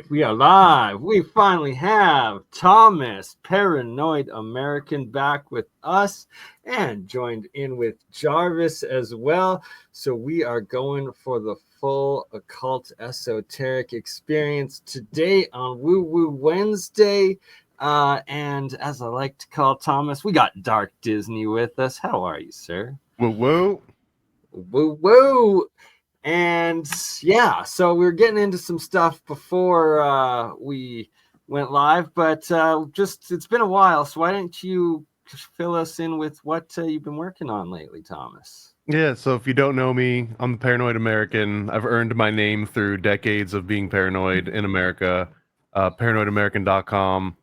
We are live. We finally have Thomas, Paranoid American, back with us and joined in with Jarvis as well. So we are going for the full occult esoteric experience today on Woo Woo Wednesday. And as I like to call Thomas, we got Dark Disney with us. How are you, sir? Woo woo. Woo woo. And yeah, so we were getting into some stuff before we went live, but it's been a while. So why don't you fill us in with what you've been working on lately, Thomas? Yeah, so if you don't know me, I'm the Paranoid American. I've earned my name through decades of being paranoid in America. ParanoidAmerican.com.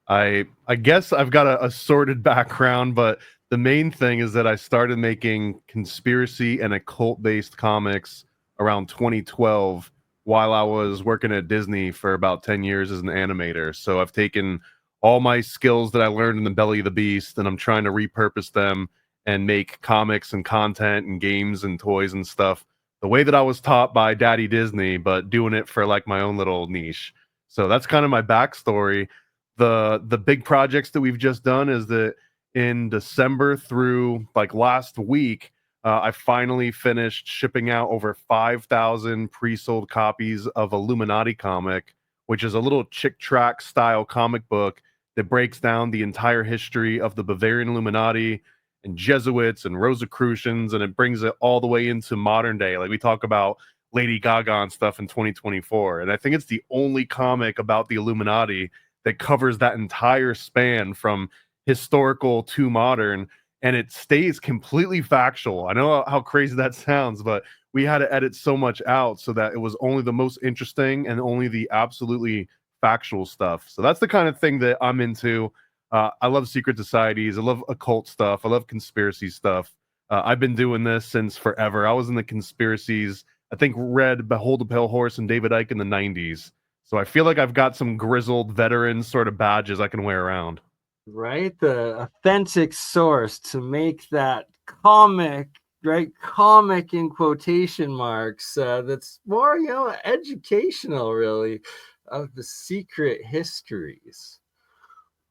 I guess I've got a sordid background, but the main thing is that I started making conspiracy and occult-based comics around 2012 while I was working at Disney for about 10 years as an animator. So I've taken all my skills that I learned in the belly of the beast, and I'm trying to repurpose them and make comics and content and games and toys and stuff the way that I was taught by Daddy Disney, but doing it for like my own little niche. So that's kind of my backstory. The big projects that we've just done is that in December through like last week, I finally finished shipping out over 5,000 pre-sold copies of Illuminati comic, which is a little chick tract style comic book that breaks down the entire history of the Bavarian Illuminati and Jesuits and Rosicrucians, and it brings it all the way into modern day. Like we talk about Lady Gaga and stuff in 2024. And I think it's the only comic about the Illuminati that covers that entire span from historical to modern, and it stays completely factual. I know how crazy that sounds, but we had to edit so much out so that it was only the most interesting and only the absolutely factual stuff. So that's the kind of thing that I'm into. I love secret societies. I love occult stuff. I love conspiracy stuff. I've been doing this since forever. I was in the conspiracies. I think read Behold the Pale Horse and David Icke in the 90s. So I feel like I've got some grizzled veteran sort of badges I can wear around. Right, the authentic source to make that comic, right? Comic in quotation marks. That's more, educational, really, of the secret histories.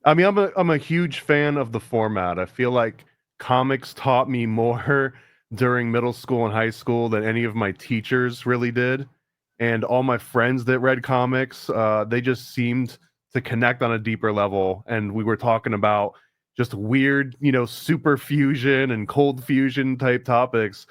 I mean, I'm a huge fan of the format. I feel like comics taught me more during middle school and high school than any of my teachers really did. And all my friends that read comics, they just seemed to connect on a deeper level. And we were talking about just weird, super fusion and cold fusion type topics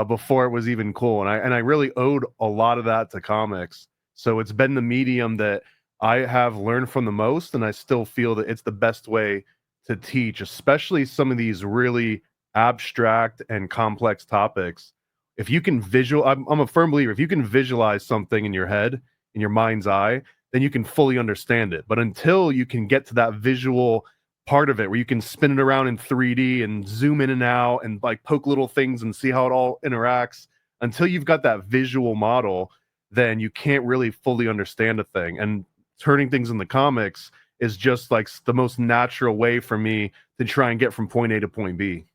before it was even cool. And I really owed a lot of that to comics. So it's been the medium that I have learned from the most, and I still feel that it's the best way to teach, especially some of these really abstract and complex topics. If you can I'm a firm believer, if you can visualize something in your head, in your mind's eye, then you can fully understand it. But until you can get to that visual part of it where you can spin it around in 3D and zoom in and out and like poke little things and see how it all interacts, until you've got that visual model, then you can't really fully understand a thing. And turning things into comics is just like the most natural way for me to try and get from point A to point B.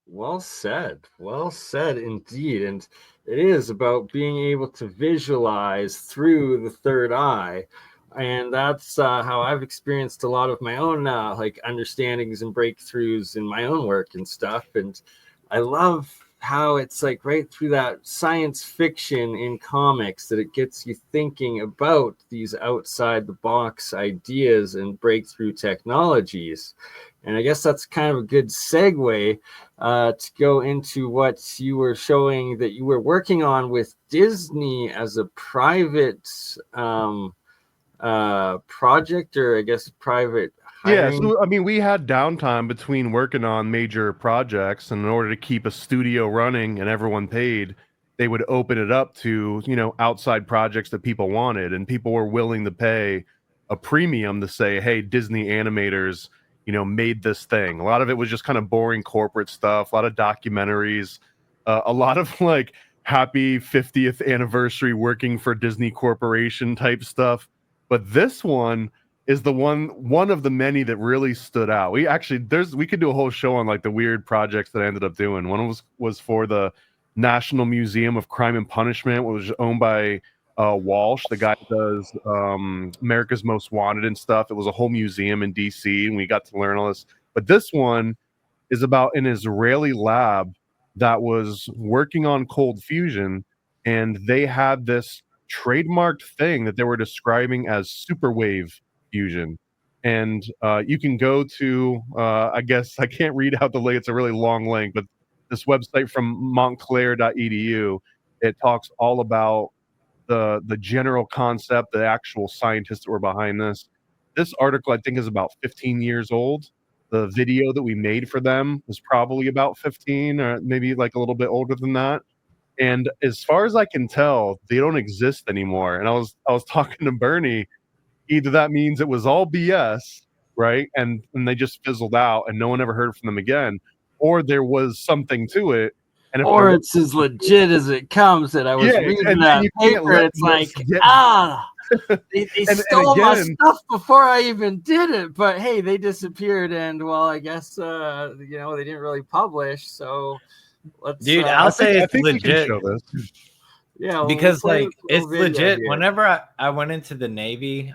Well said indeed. And it is about being able to visualize through the third eye. And that's how I've experienced a lot of my own like understandings and breakthroughs in my own work and stuff. And I love how it's like right through that science fiction in comics that it gets you thinking about these outside the box ideas and breakthrough technologies. And I guess that's kind of a good segue to go into what you were showing that you were working on with Disney as a private project, or I guess private hiring. Yeah, so I mean, we had downtime between working on major projects, and in order to keep a studio running and everyone paid, they would open it up to, outside projects that people wanted, and people were willing to pay a premium to say, hey, Disney animators, made this thing. A lot of it was just kind of boring corporate stuff, a lot of documentaries, a lot of like happy 50th anniversary working for Disney Corporation type stuff. But this one is the one of the many that really stood out. We could do a whole show on like the weird projects that I ended up doing. One was for the National Museum of Crime and Punishment, which was owned by Walsh, the guy that does America's Most Wanted and stuff. It was a whole museum in DC, and we got to learn all this. But this one is about an Israeli lab that was working on cold fusion, and they had this trademarked thing that they were describing as superwave fusion. And you can go to, I guess I can't read out the link, it's a really long link, but this website from montclair.edu, it talks all about the general concept, the actual scientists that were behind this. This article, I think, is about 15 years old. The video that we made for them was probably about 15, or maybe like a little bit older than that. And as far as I can tell, they don't exist anymore. And I was talking to Bernie. Either that means it was all BS, right? And they just fizzled out and no one ever heard from them again, or there was something to it. And or it's as legit as it comes. That I was reading that paper, and it's like, they stole my stuff before I even did it. But hey, they disappeared, and well, I guess they didn't really publish. So let's. Dude, I'll say it's legit. Yeah, because like it's legit. Here. Whenever I went into the Navy,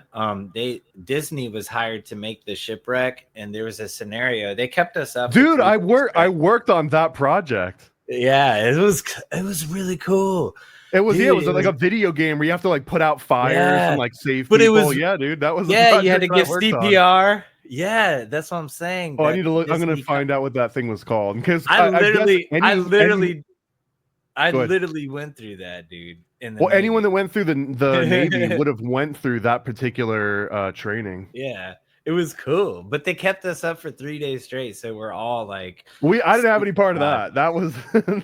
Disney was hired to make the shipwreck, and there was a scenario. They kept us up. Dude, I worked on that project. Yeah, it was really cool. It was it was like a video game where you have to like put out fires and like save people. It was, dude, that was you had to give CPR. On. Yeah, that's what I'm saying. Oh, I need to look. I'm gonna find out what that thing was called because I literally went through that, dude. Anyone that went through the Navy would have went through that particular training. Yeah, it was cool, but they kept us up for 3 days straight, so we're all like, I didn't have any part of that. That was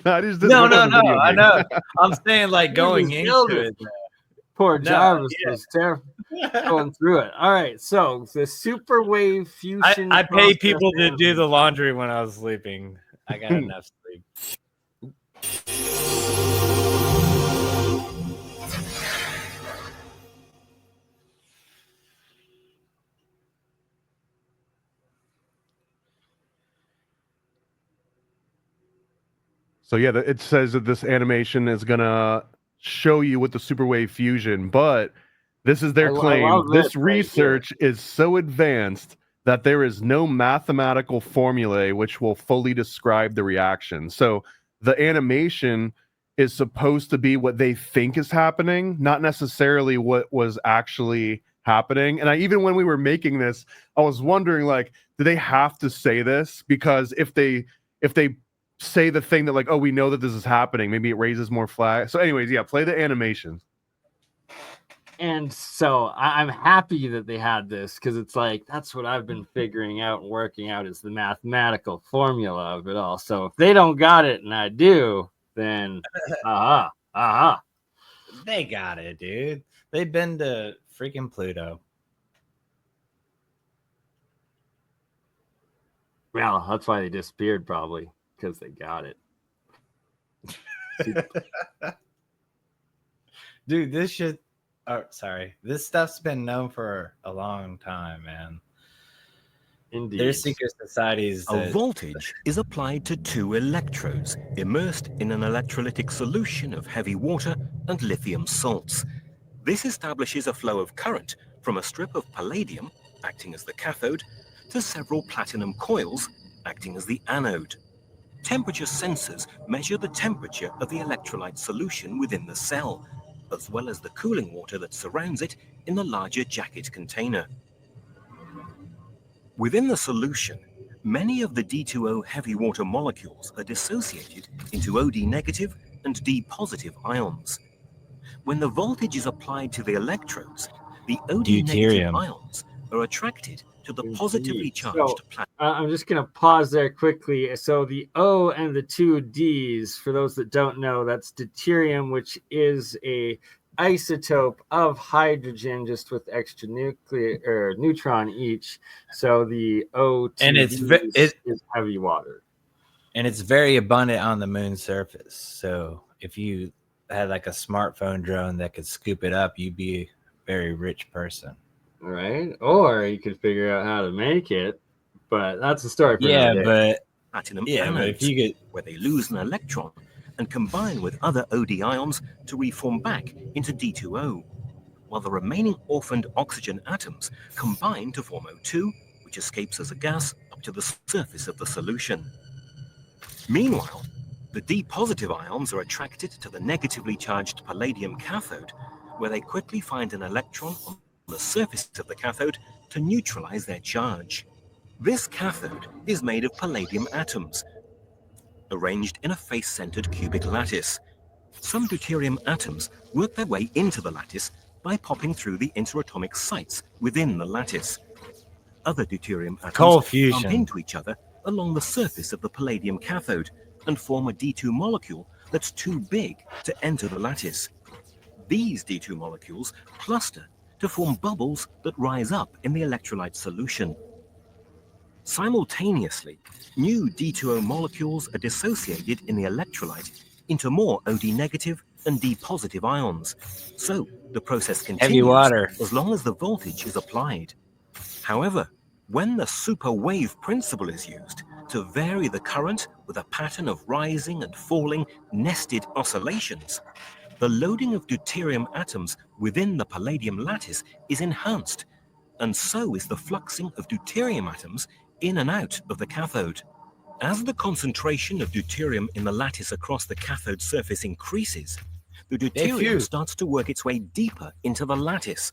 that is no. I know. I'm saying like going into it. Poor Jarvis was terrible going through it. All right, so the superwave fusion. I pay people to do the laundry when I was sleeping. I got enough sleep. So yeah, it says that this animation is gonna show you what the superwave fusion, but this is their claim. This research is so advanced that there is no mathematical formulae which will fully describe the reaction. So the animation is supposed to be what they think is happening, not necessarily what was actually happening. And even when we were making this, I was wondering, like, do they have to say this? Because if they say the thing that like, oh, we know that this is happening, maybe it raises more flags. So anyways, yeah, play the animation. And so I'm happy that they had this, because it's like, that's what I've been figuring out and working out, is the mathematical formula of it all. So if they don't got it and I do, then they got it, dude. They've been to freaking Pluto. Well, that's why they disappeared, probably, because they got it. Dude, this shit. Oh, sorry. This stuff's been known for a long time, man. Indeed. There's secret societies. A voltage is applied to two electrodes immersed in an electrolytic solution of heavy water and lithium salts. This establishes a flow of current from a strip of palladium, acting as the cathode, to several platinum coils, acting as the anode. Temperature sensors measure the temperature of the electrolyte solution within the cell, as well as the cooling water that surrounds it in the larger jacket container. Within the solution, many of the D2O heavy water molecules are dissociated into OD negative and D positive ions. When the voltage is applied to the electrodes, the OD negative ions are attracted to the positively charged platinum. I'm just going to pause there quickly. So the O and the two Ds, for those that don't know, that's deuterium, which is a isotope of hydrogen, just with extra nuclear or neutron each. So the O2 And is heavy water. And it's very abundant on the moon's surface. So if you had like a smartphone drone that could scoop it up, you'd be a very rich person. Right? Or you could figure out how to make it, but that's a story for Yeah, another day. but Platinum yeah, anodes, but if you could, where they lose an electron and combine with other OD ions to reform back into D2O, while the remaining orphaned oxygen atoms combine to form O2, which escapes as a gas up to the surface of the solution. Meanwhile, the D-positive ions are attracted to the negatively charged palladium cathode, where they quickly find an electron on the surface of the cathode to neutralize their charge. This cathode is made of palladium atoms, arranged in a face-centered cubic lattice. Some deuterium atoms work their way into the lattice by popping through the interatomic sites within the lattice. Other deuterium atoms bump into each other along the surface of the palladium cathode and form a D2 molecule that's too big to enter the lattice. These D2 molecules cluster to form bubbles that rise up in the electrolyte solution. Simultaneously, new D2O molecules are dissociated in the electrolyte into more OD negative and D positive ions. So the process continues as long as the voltage is applied. However, when the super wave principle is used to vary the current with a pattern of rising and falling nested oscillations, the loading of deuterium atoms within the palladium lattice is enhanced, and so is the fluxing of deuterium atoms in and out of the cathode. As the concentration of deuterium in the lattice across the cathode surface increases, the deuterium starts to work its way deeper into the lattice,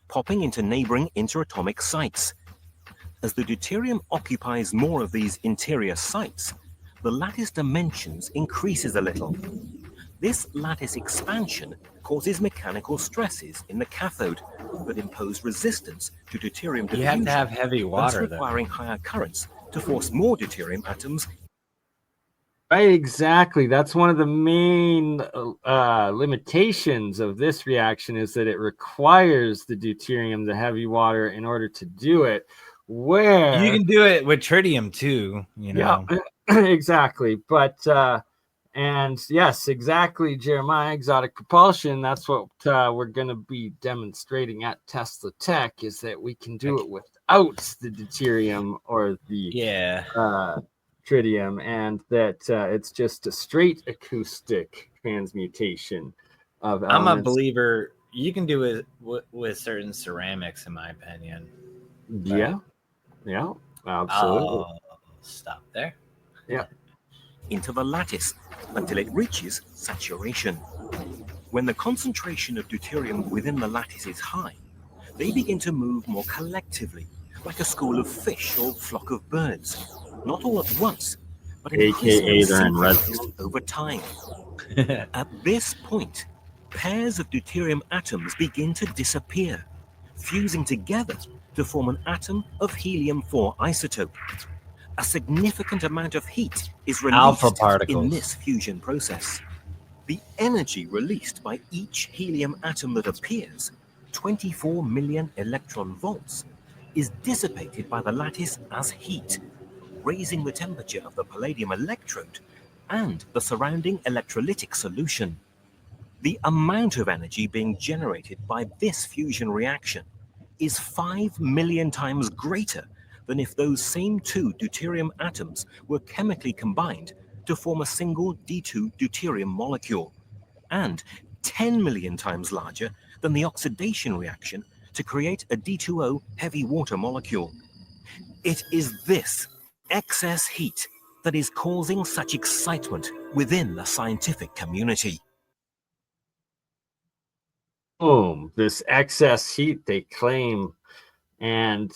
popping into neighboring interatomic sites. As the deuterium occupies more of these interior sites, the lattice dimensions increases a little. This lattice expansion causes mechanical stresses in the cathode that impose resistance to deuterium diffusion. You have to have heavy water, requiring higher currents to force more deuterium atoms. Right, exactly. That's one of the main limitations of this reaction, is that it requires the deuterium, the heavy water, in order to do it. Where you can do it with tritium too, you know. Yeah, exactly. But and yes, exactly, Jeremiah, exotic propulsion. That's what we're going to be demonstrating at Tesla Tech, is that we can do it without the deuterium or the tritium, and that it's just a straight acoustic transmutation of elements. I'm a believer you can do it with certain ceramics, in my opinion. Yeah, absolutely. I'll stop there. Yeah. Into the lattice until it reaches saturation. When the concentration of deuterium within the lattice is high, they begin to move more collectively, like a school of fish or flock of birds, not all at once, but increasingly synchronized over time. At this point, pairs of deuterium atoms begin to disappear, fusing together to form an atom of helium-4 isotope. A significant amount of heat is released in this fusion process. The energy released by each helium atom that appears, 24 million electron volts, is dissipated by the lattice as heat, raising the temperature of the palladium electrode and the surrounding electrolytic solution. The amount of energy being generated by this fusion reaction is 5 million times greater than if those same two deuterium atoms were chemically combined to form a single D2 deuterium molecule, and 10 million times larger than the oxidation reaction to create a D2O heavy water molecule. It is this excess heat that is causing such excitement within the scientific community. Boom, this excess heat they claim. And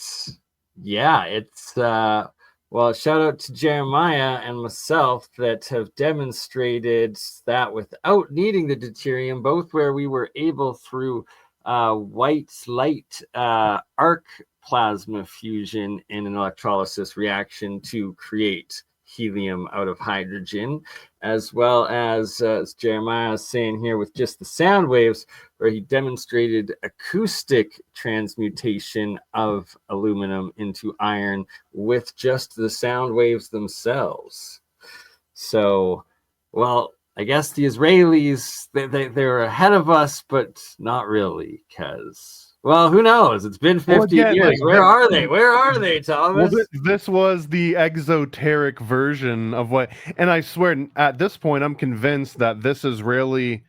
yeah, it's well, shout out to Jeremiah and myself that have demonstrated that without needing the deuterium, both where we were able through white light arc plasma fusion in an electrolysis reaction to create helium out of hydrogen, as well as Jeremiah is saying here with just the sound waves, where he demonstrated acoustic transmutation of aluminum into iron with just the sound waves themselves. So, well, I guess the Israelis, they're ahead of us, but not really, because, well, who knows? It's been 50 years. Like, where are they? Where are they, Thomas? Well, this was the exoteric version of what, and I swear at this point, I'm convinced that this Israeli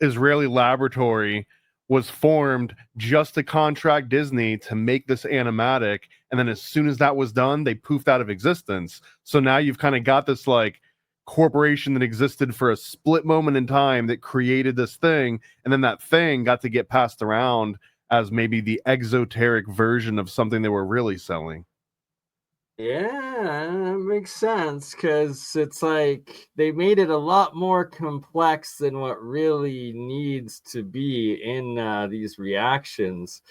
laboratory was formed just to contract Disney to make this animatic, and then as soon as that was done, they poofed out of existence. So now you've kind of got this like corporation that existed for a split moment in time that created this thing, and then that thing got to get passed around as maybe the exoteric version of something they were really selling. Yeah, that makes sense, because it's like they made it a lot more complex than what really needs to be in these reactions.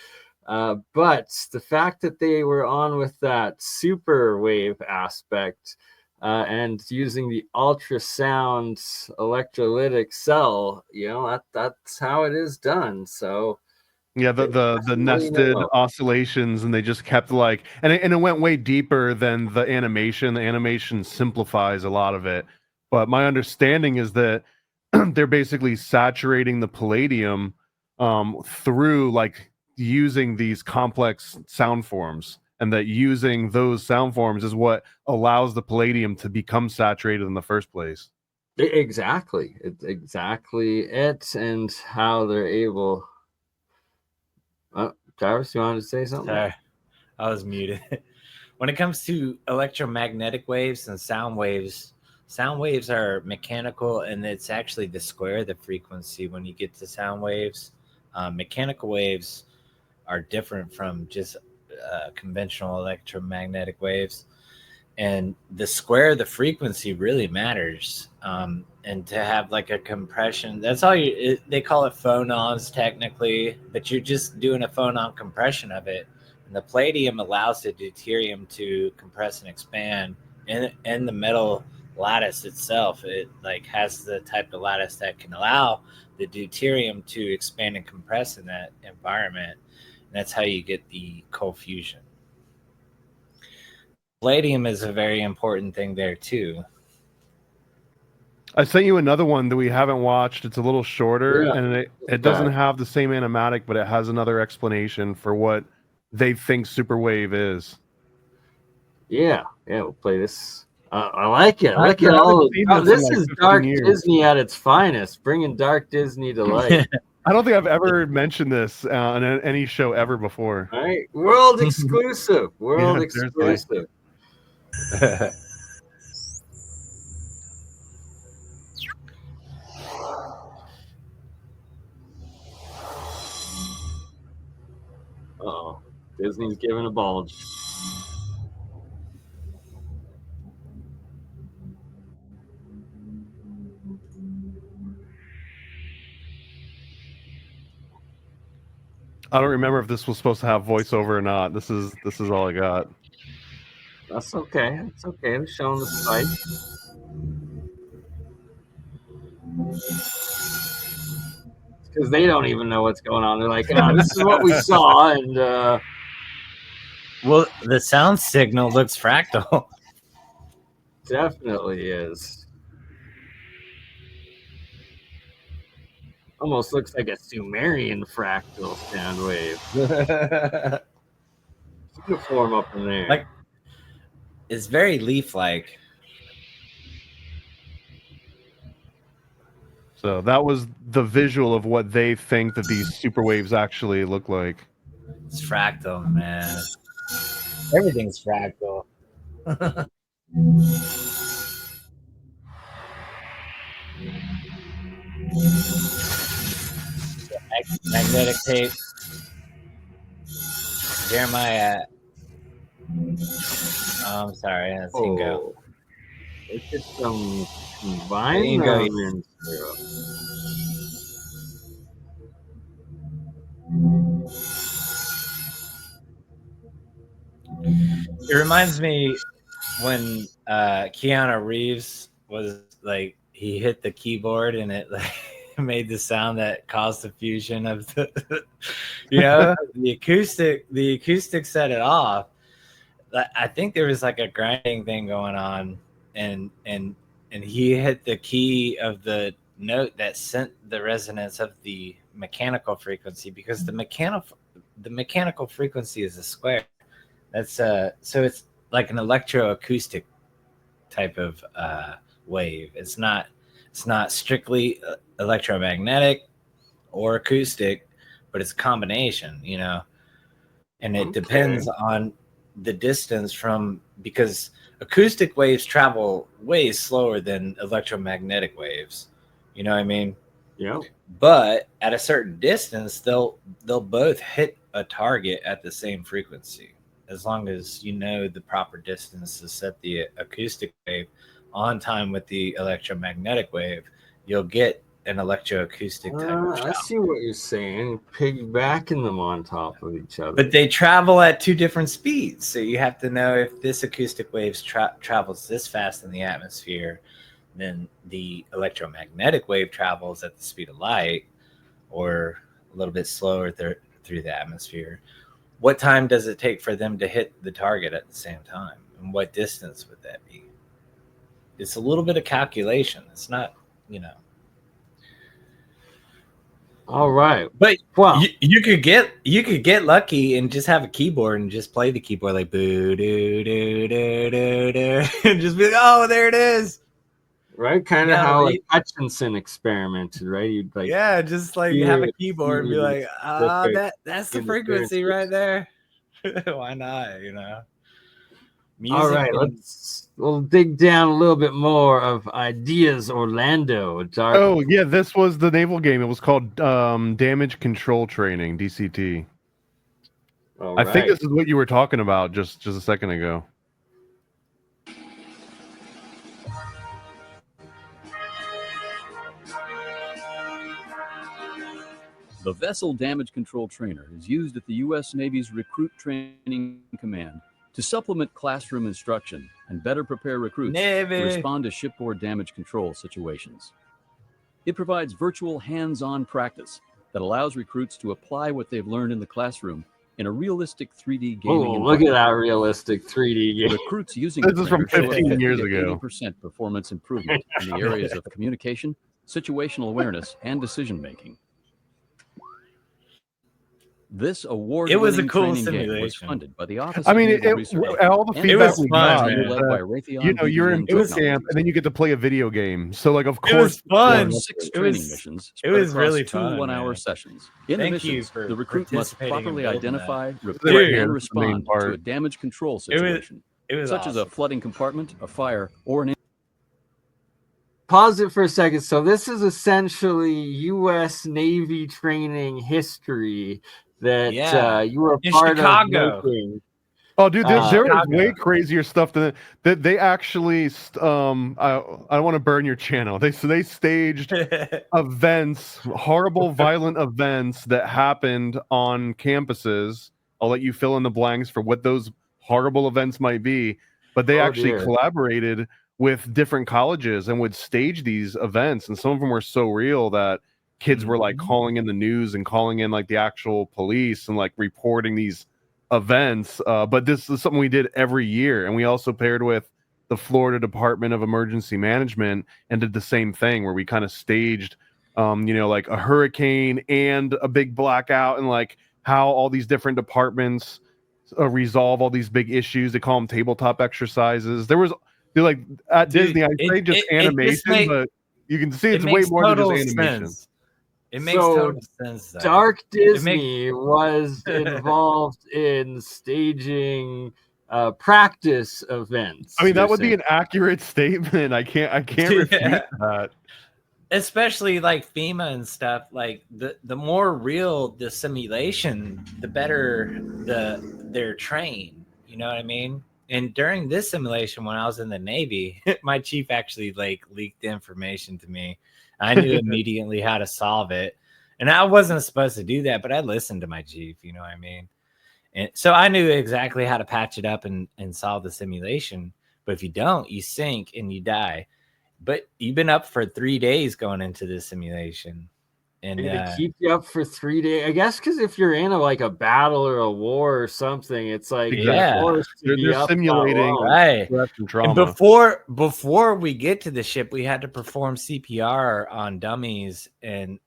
But the fact that they were on with that super wave aspect and using the ultrasound electrolytic cell, that's how it is done. So yeah, the nested oscillations, and they just kept like, and it went way deeper than the animation. The animation simplifies a lot of it, but my understanding is that they're basically saturating the palladium through like using these complex sound forms, and that using those sound forms is what allows the palladium to become saturated in the first place. Exactly. It's exactly it, and how they're able. Jarvis, you wanted to say something? Sorry, I was muted. When it comes to electromagnetic waves and sound waves are mechanical, and it's actually the square of the frequency when you get to sound waves. Mechanical waves are different from just conventional electromagnetic waves, and the square of the frequency really matters. And to have like a compression, that's all they call it phonons technically, but you're just doing a phonon compression of it. And the palladium allows the deuterium to compress and expand, and the metal lattice itself, it like has the type of lattice that can allow the deuterium to expand and compress in that environment. And that's how you get the cold fusion. Palladium is a very important thing there too. I sent you another one that we haven't watched. It's a little shorter, and it doesn't have the same animatic, but it has another explanation for what they think superwave is. Yeah, we'll play this. I like it. Look at all this is dark Disney at its finest, bringing dark Disney to life. I don't think I've ever mentioned this on any show ever before. Right? World exclusive. World exclusive. Uh-oh. Disney's giving a bulge. I don't remember if this was supposed to have voiceover or not. This is all I got. That's okay. It's okay. They're showing the spike. Because they don't even know what's going on. They're like, this is what we saw, and well, the sound signal looks fractal. Definitely is. Almost looks like a Sumerian fractal sound wave. Uniform up in there. Like, it's very leaf-like. So that was the visual of what they think that these super waves actually look like. It's fractal, man. Everything's fractal. Magnetic tape. Jeremiah. Oh, I'm sorry. That's Ingo. Let's get some combined Ingo. It reminds me when Keanu Reeves was like, he hit the keyboard and it like made the sound that caused the fusion of the, the acoustic set it off. I think there was like a grinding thing going on, and he hit the key of the note that sent the resonance of the mechanical frequency, because the mechanical frequency is a square. That's so it's like an electroacoustic type of wave. It's not strictly electromagnetic or acoustic, but it's a combination, and it depends on the distance because acoustic waves travel way slower than electromagnetic waves. You know what I mean? Yeah. But at a certain distance, they'll both hit a target at the same frequency, as long as you know the proper distance to set the acoustic wave on time with the electromagnetic wave. You'll get an electroacoustic type of I see what you're saying. Piggybacking them on top of each other. But they travel at two different speeds, so you have to know if this acoustic wave travels this fast in the atmosphere, then the electromagnetic wave travels at the speed of light, or a little bit slower through the atmosphere. What time does it take for them to hit the target at the same time, and what distance would that be? It's a little bit of calculation. It's not, All right, but well, you could get lucky and just have a keyboard and just play the keyboard like boo doo doo doo doo doo, and just be like, oh, there it is. Right, kind of how like Hutchinson experimented, right? You'd like, just like have a keyboard and be like, that's the frequency right there. Why not? Music. All right, we'll dig down a little bit more of Ideas Orlando. Oh yeah, this was the naval game. It was called Damage Control Training, DCT. I think this is what you were talking about just a second ago. The Vessel Damage Control Trainer is used at the U.S. Navy's Recruit Training Command to supplement classroom instruction and better prepare recruits to respond to shipboard damage control situations. It provides virtual hands-on practice that allows recruits to apply what they've learned in the classroom in a realistic 3D gaming environment. Look at that realistic 3D game. Recruits using this is from 15 years ago. 80% performance improvement in the areas of communication, situational awareness, and decision-making. This award-winning it was a cool training simulation. game was funded by the Office I mean, of Naval Research. All the feedback we got, led by Raytheon you're in boot camp, and then you get to play a video game. So, like, of course, it was fun. 6 training missions. It was really 2 fun. 1-hour sessions. In the missions, the recruit must properly in identify, report, and respond to a damage control situation, such awesome. As a flooding compartment, a fire, or an. Pause it for a second. So this is essentially U.S. Navy training history that you were a part Chicago. of making. Oh, dude, there was way crazier stuff than that. They actually, I don't want to burn your channel. They staged events, horrible, violent events that happened on campuses. I'll let you fill in the blanks for what those horrible events might be. But they actually collaborated with different colleges and would stage these events, and some of them were so real that kids were like calling in the news and calling in like the actual police and like reporting these events. But this is something we did every year, and we also paired with the Florida Department of Emergency Management and did the same thing where we kind of staged like a hurricane and a big blackout, and like how all these different departments resolve all these big issues. They call them tabletop exercises. There was like at Disney, I say just animation, but you can see it's way more than just animation. Sense. It makes total sense. Though. Dark Disney was involved in staging practice events. I mean, that would be an accurate statement. I can't refute that. Especially like FEMA and stuff. Like the more real the simulation, the better they're trained. You know what I mean? And during this simulation, when I was in the Navy, my chief actually like leaked the information to me. I knew immediately how to solve it. And I wasn't supposed to do that, but I listened to my chief, you know what I mean? And so I knew exactly how to patch it up and solve the simulation. But if you don't, you sink and you die. But you've been up for 3 days going into this simulation. And to keep you up for 3 days, I guess, because if you're in a battle or a war or something, it's like Exactly. They're simulating right. and trauma. And before we get to the ship, we had to perform CPR on dummies and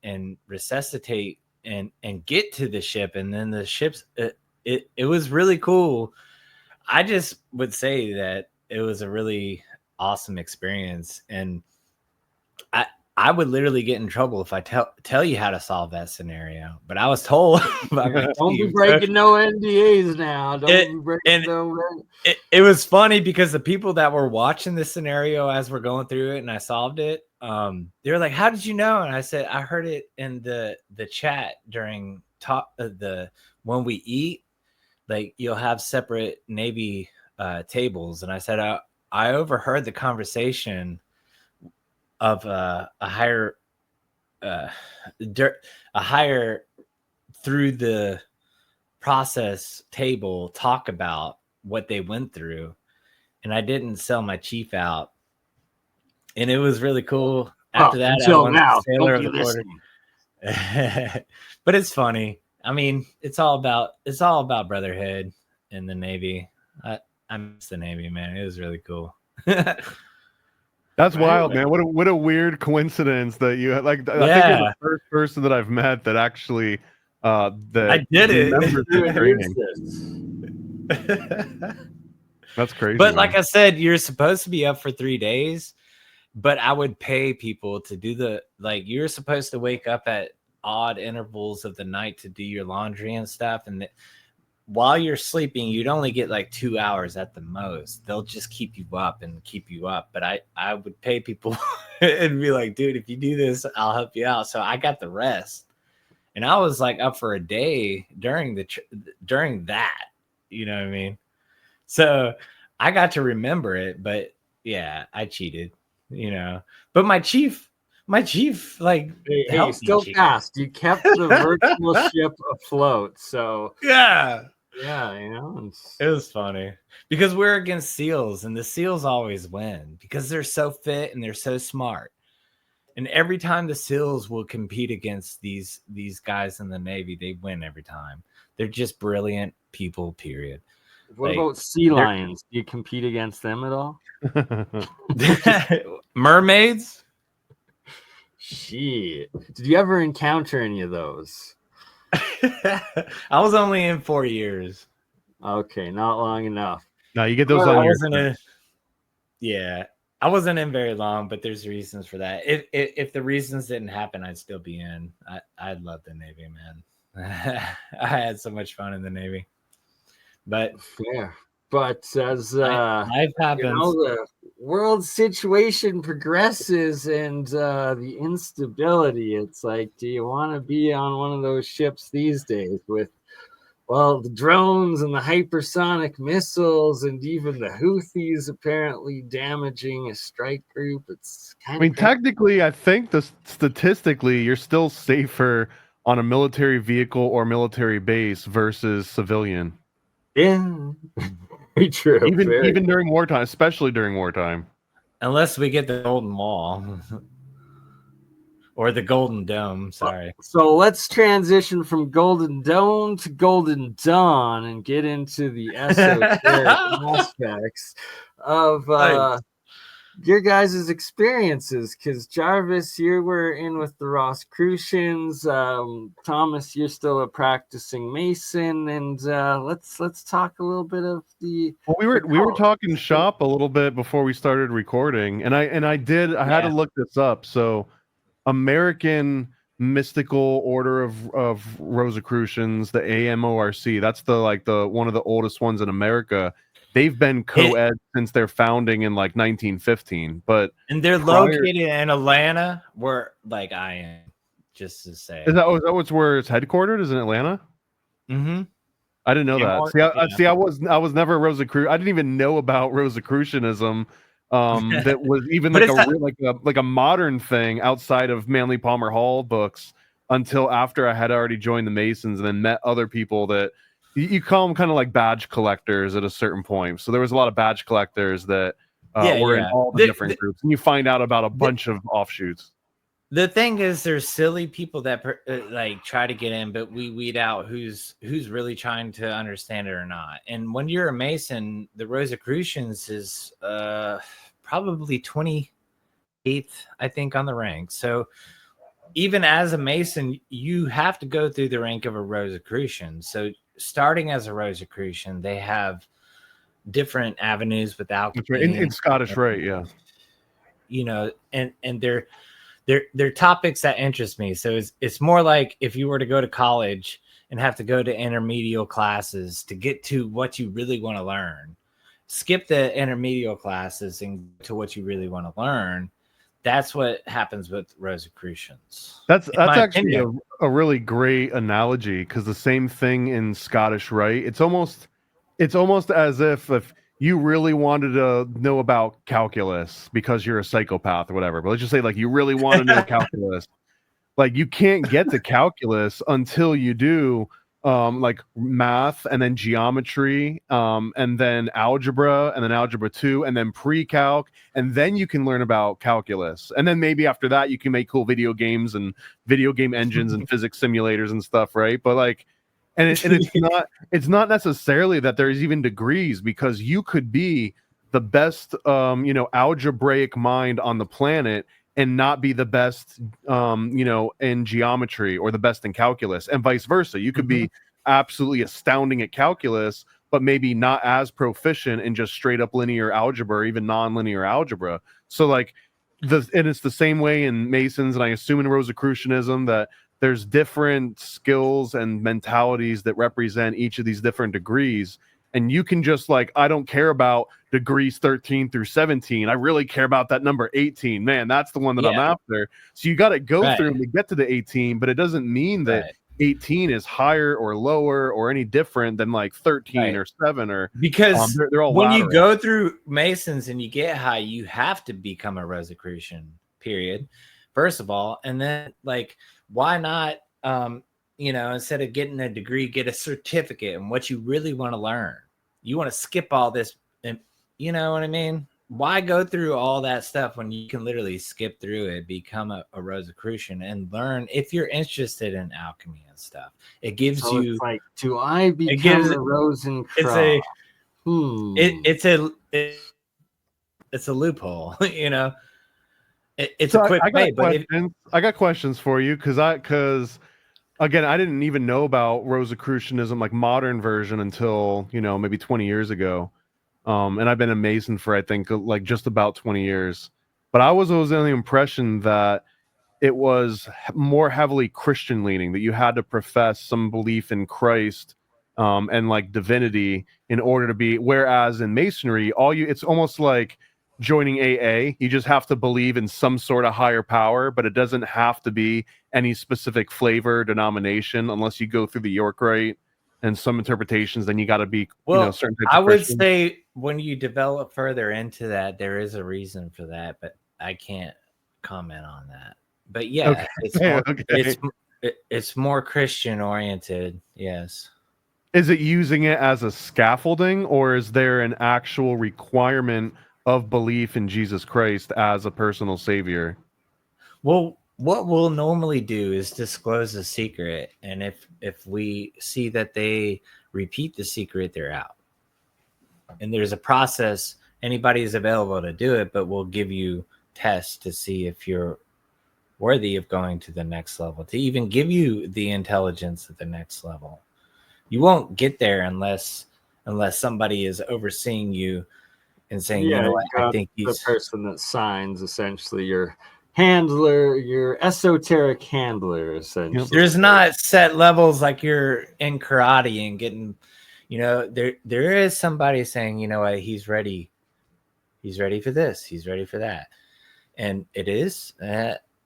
resuscitate and get to the ship. And then the ships, it was really cool. I just would say that it was a really awesome experience, and I would literally get in trouble if I tell you how to solve that scenario. But I was told by my don't team. be breaking no NDAs now. It was funny because the people that were watching the scenario as we're going through it and I solved it, they were like, "How did you know?" And I said, "I heard it in the chat during when we eat. Like, you'll have separate Navy tables." And I said, I overheard the conversation of a higher through the process table talk about what they went through, and I didn't sell my chief out, and it was really cool. After that, until I won now, Sailor of the Quarter. But it's funny. I mean, it's all about brotherhood in the Navy. I miss the Navy, man. It was really cool. That's wild, man. What a weird coincidence that you had. Like, I think you're the first person that I've met that actually that I did it. That's crazy. But like I said, you're supposed to be up for 3 days, but I would pay people to do you're supposed to wake up at odd intervals of the night to do your laundry and stuff, and while you're sleeping, you'd only get like 2 hours at the most. They'll just keep you up. But I would pay people and be like, dude, if you do this, I'll help you out. So I got the rest. And I was like up for a day during that, you know what I mean? So I got to remember it, but yeah, I cheated, but my chief, like, hey, still passed. You kept the virtual ship afloat. So yeah, it was funny because we're against SEALs, and the SEALs always win because they're so fit and they're so smart. And every time the SEALs will compete against these guys in the Navy, they win every time. They're just brilliant people, period. What about sea lions? Do you compete against them at all? Mermaids? Shit. Did you ever encounter any of those? I was only in 4 years. Okay, not long enough. No, you get those on your... Yeah, I wasn't in very long, but there's reasons for that. If the reasons didn't happen, I'd still be in. I love the Navy, man. I had so much fun in the Navy. But fair. But as life happens, the world situation progresses and the instability, it's like, do you want to be on one of those ships these days with, well, the drones and the hypersonic missiles and even the Houthis apparently damaging a strike group? It's kind of... I mean, technically, I think statistically, you're still safer on a military vehicle or military base versus civilian. Yeah. Very true. Even during wartime, especially during wartime. Unless we get the Golden Wall. Or the Golden Dome, sorry. So let's transition from Golden Dome to Golden Dawn and get into the esoteric aspects of your guys' experiences. Because Jarvis, you were in with the Rosicrucians. Thomas, you're still a practicing Mason, and let's talk a little bit of the. Well, we were talking shop a little bit before we started recording, and I had to look this up. So, American Mystical Order of Rosicrucians, the AMORC. That's the one of the oldest ones in America. They've been co-ed since their founding in 1915, and they're located in Atlanta, where I am. Just to say, is that where it's headquartered? Is it in Atlanta? Mm-hmm. I didn't know that. I was never Rosicrucian. I didn't even know about Rosicrucianism. That was even like a modern thing outside of Manly Palmer Hall books until after I had already joined the Masons and then met other people that you call them kind of like badge collectors at a certain point. So there was a lot of badge collectors that We're in all the different groups, and you find out about a bunch of offshoots. The thing is, there's silly people that like try to get in, but we weed out who's really trying to understand it or not. And when you're a Mason, the Rosicrucians is probably 28th, I think, on the rank. So even as a Mason, you have to go through the rank of a Rosicrucian. So starting as a Rosicrucian, they have different avenues with alchemy. Right. In Scottish Rite, yeah. You know, and they're topics that interest me. So it's more like if you were to go to college and have to go to intermediate classes to get to what you really want to learn. Skip the intermediate classes and to what you really want to learn. That's what happens with Rosicrucians. That's actually a really great analogy, because the same thing in Scottish Rite. It's almost as if you really wanted to know about calculus because you're a psychopath or whatever. But let's just say, like, you really want to know calculus. Like, you can't get to calculus until you do like math, and then geometry, and then algebra, and then algebra 2, and then pre-calc, and then you can learn about calculus. And then maybe after that you can make cool video games and video game engines and physics simulators and stuff, right? But like, and it's not necessarily that there's even degrees, because you could be the best algebraic mind on the planet and not be the best in geometry, or the best in calculus, and vice versa. You could be absolutely astounding at calculus, but maybe not as proficient in just straight up linear algebra, or even non-linear algebra. So like, and it's the same way in Masons, and I assume in Rosicrucianism, that there's different skills and mentalities that represent each of these different degrees. And you can just, like, I don't care about degrees 13 through 17. I really care about that number 18. Man, that's the one that I'm after. So you got to go through to get to the 18, but it doesn't mean that 18 is higher or lower or any different than like 13 or 7, or because they're all when lateral. you go through Masons and you get high, you have to become a Rosicrucian, period. First of all, and then, like, why not instead of getting a degree, get a certificate in what you really want to learn. You want to skip all this, and you know what I mean? Why go through all that stuff when you can literally skip through it, become a Rosicrucian, and learn if you're interested in alchemy and stuff? It gives you, it's like, do I become a Rosencrantz? It's a loophole, It's so a quick way. But I got questions for you, because again, I didn't even know about Rosicrucianism, like modern version, until maybe 20 years ago, and I've been a Mason for, I think, like just about 20 years. But I was always under the impression that it was more heavily Christian leaning, that you had to profess some belief in Christ and like divinity in order to be. Whereas in Masonry, it's almost like joining AA. You just have to believe in some sort of higher power, but it doesn't have to be any specific flavor denomination, unless you go through the York Rite and some interpretations. Then you got to be certain types I of would Christian. say when you develop further into that, there is a reason for that, but I can't comment on that. But yeah, it's more Christian oriented. Yes. Is it using it as a scaffolding, or is there an actual requirement of belief in Jesus Christ as a personal savior? Well, what we'll normally do is disclose a secret, and if we see that they repeat the secret, they're out. And there's a process. Anybody is available to do it, but we'll give you tests to see if you're worthy of going to the next level, to even give you the intelligence at the next level. You won't get there unless somebody is overseeing you and saying, I think he's the person that signs, essentially your handler, your esoteric handler, essentially. There's not set levels like you're in karate and getting, there is somebody saying, he's ready for this, he's ready for that. And it is,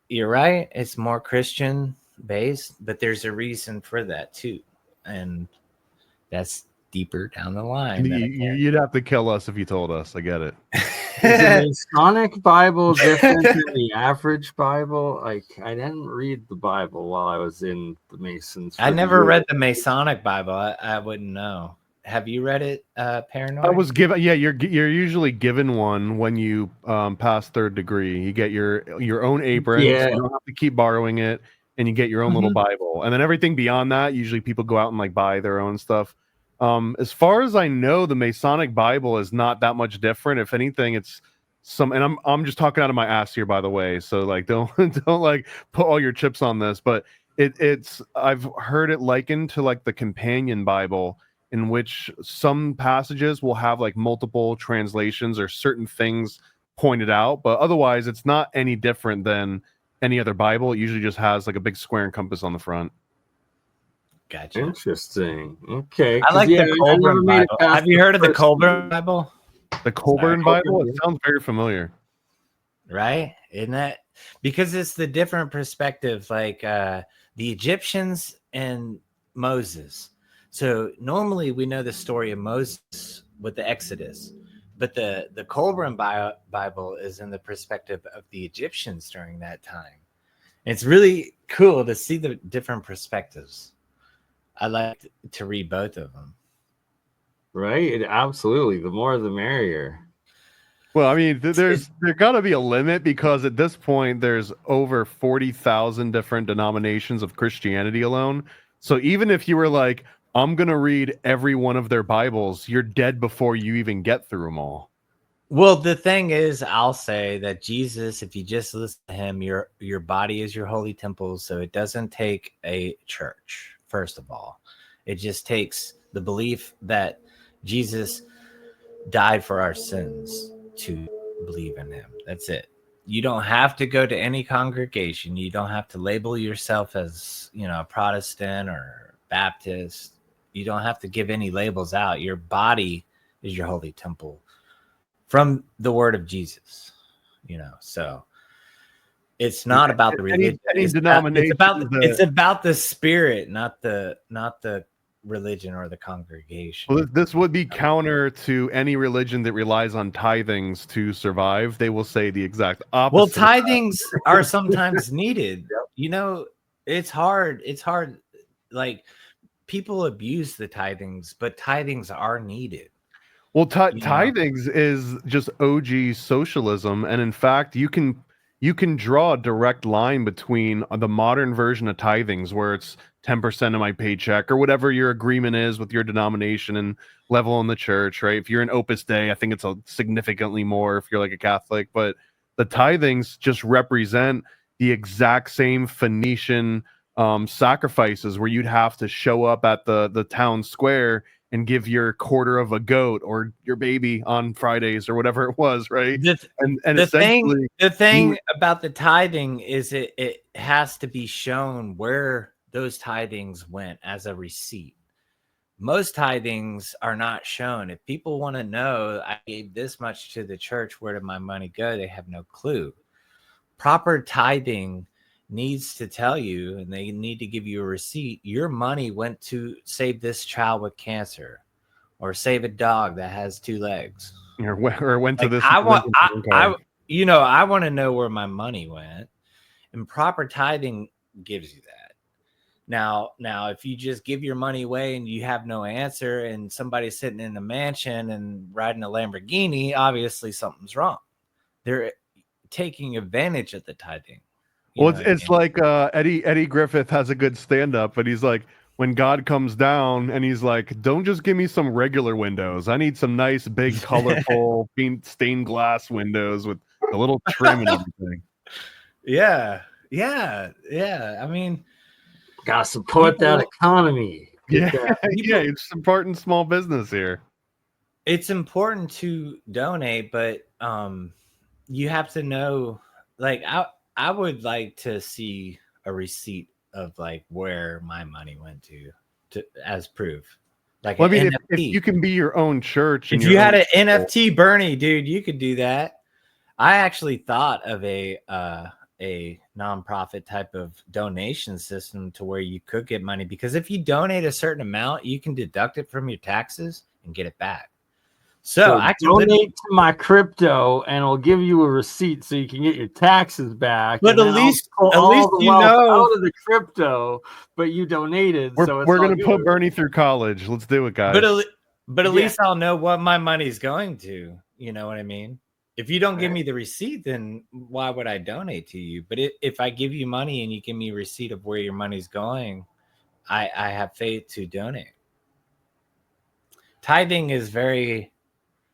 you're right, it's more Christian based, but there's a reason for that too. And that's deeper down the line. You'd have to kill us if you told us. I get it. Is the Masonic Bible different than the average Bible? Like, I didn't read the Bible while I was in the Masons. I never read the Masonic Bible. I wouldn't know. Have you read it, Paranoid? I was given. Yeah, you're usually given one when you pass third degree. You get your own apron. Yeah. So you don't have to keep borrowing it, and you get your own little Bible. And then everything beyond that, usually people go out and like buy their own stuff. As far as I know, the Masonic Bible is not that much different. If anything, it's some. And I'm just talking out of my ass here, by the way. So like, don't like put all your chips on this. But it's I've heard it likened to like the Companion Bible, in which some passages will have like multiple translations or certain things pointed out, but otherwise it's not any different than any other Bible. It usually just has like a big square and compass on the front. Gotcha. Interesting. Okay. I like the Colburn Bible. Have you heard of the Colburn Bible? The Colburn Bible? It sounds very familiar. Right? Isn't that? Because it's the different perspective, like the Egyptians and Moses. So normally we know the story of Moses with the Exodus, but the Colburn Bible is in the perspective of the Egyptians during that time. And it's really cool to see the different perspectives. I like to read both of them. Right? Absolutely. The more the merrier. Well, I mean, there's got to be a limit, because at this point there's over 40,000 different denominations of Christianity alone. So even if you were like, I'm going to read every one of their Bibles, you're dead before you even get through them all. Well, the thing is, I'll say that Jesus, if you just listen to him, your body is your holy temple. So it doesn't take a church, first of all. It just takes the belief that Jesus died for our sins to believe in him. That's it. You don't have to go to any congregation. You don't have to label yourself as, a Protestant or Baptist. You don't have to give any labels out. Your body is your holy temple from the word of Jesus, so it's not about the religion. It's about the spirit, not the religion or the congregation. Well, this would be counter to any religion that relies on tithings to survive. They will say the exact opposite. Well, tithings are sometimes needed. It's hard. Like, people abuse the tithings, but tithings are needed. Well, tithings is just OG socialism, and in fact, you can draw a direct line between the modern version of tithings, where it's 10% of my paycheck or whatever your agreement is with your denomination and level in the church, right? If you're an Opus Dei, I think it's significantly more if you're like a Catholic, but the tithings just represent the exact same Phoenician sacrifices, where you'd have to show up at the town square and give your quarter of a goat or your baby on Fridays or whatever it was, right? The thing about the tithing is it has to be shown where those tithings went as a receipt. Most tithings are not shown. If people want to know, I gave this much to the church, where did my money go? They have no clue. Proper tithing needs to tell you, and they need to give you a receipt. Your money went to save this child with cancer, or save a dog that has 2 legs, or went to this. I want to know where my money went, and proper tithing gives you that. Now, if you just give your money away and you have no answer, and somebody's sitting in a mansion and riding a Lamborghini, obviously something's wrong. They're taking advantage of the tithing. Well, it's like Eddie Griffith has a good stand-up, but he's like, when God comes down and he's like, don't just give me some regular windows. I need some nice, big, colorful, stained glass windows with a little trim and everything. Yeah. I mean, gotta support that economy. It's supporting small business here. It's important to donate, but you have to know, like, I would like to see a receipt of like where my money went to as proof. Like, well, I mean, if you can be your own church, if you had an NFT BurnEye, dude, you could do that. I actually thought of a nonprofit type of donation system to where you could get money, because if you donate a certain amount, you can deduct it from your taxes and get it back. So I can donate to my crypto, and I'll give you a receipt so you can get your taxes back. But at least you know out of the crypto, but you donated. We're going to put BurnEye through college. Let's do it, guys. But at Yeah. least I'll know what my money's going to. You know what I mean? If you don't give me the receipt, then why would I donate to you? But if I give you money and you give me a receipt of where your money's going, I have faith to donate. Tithing is very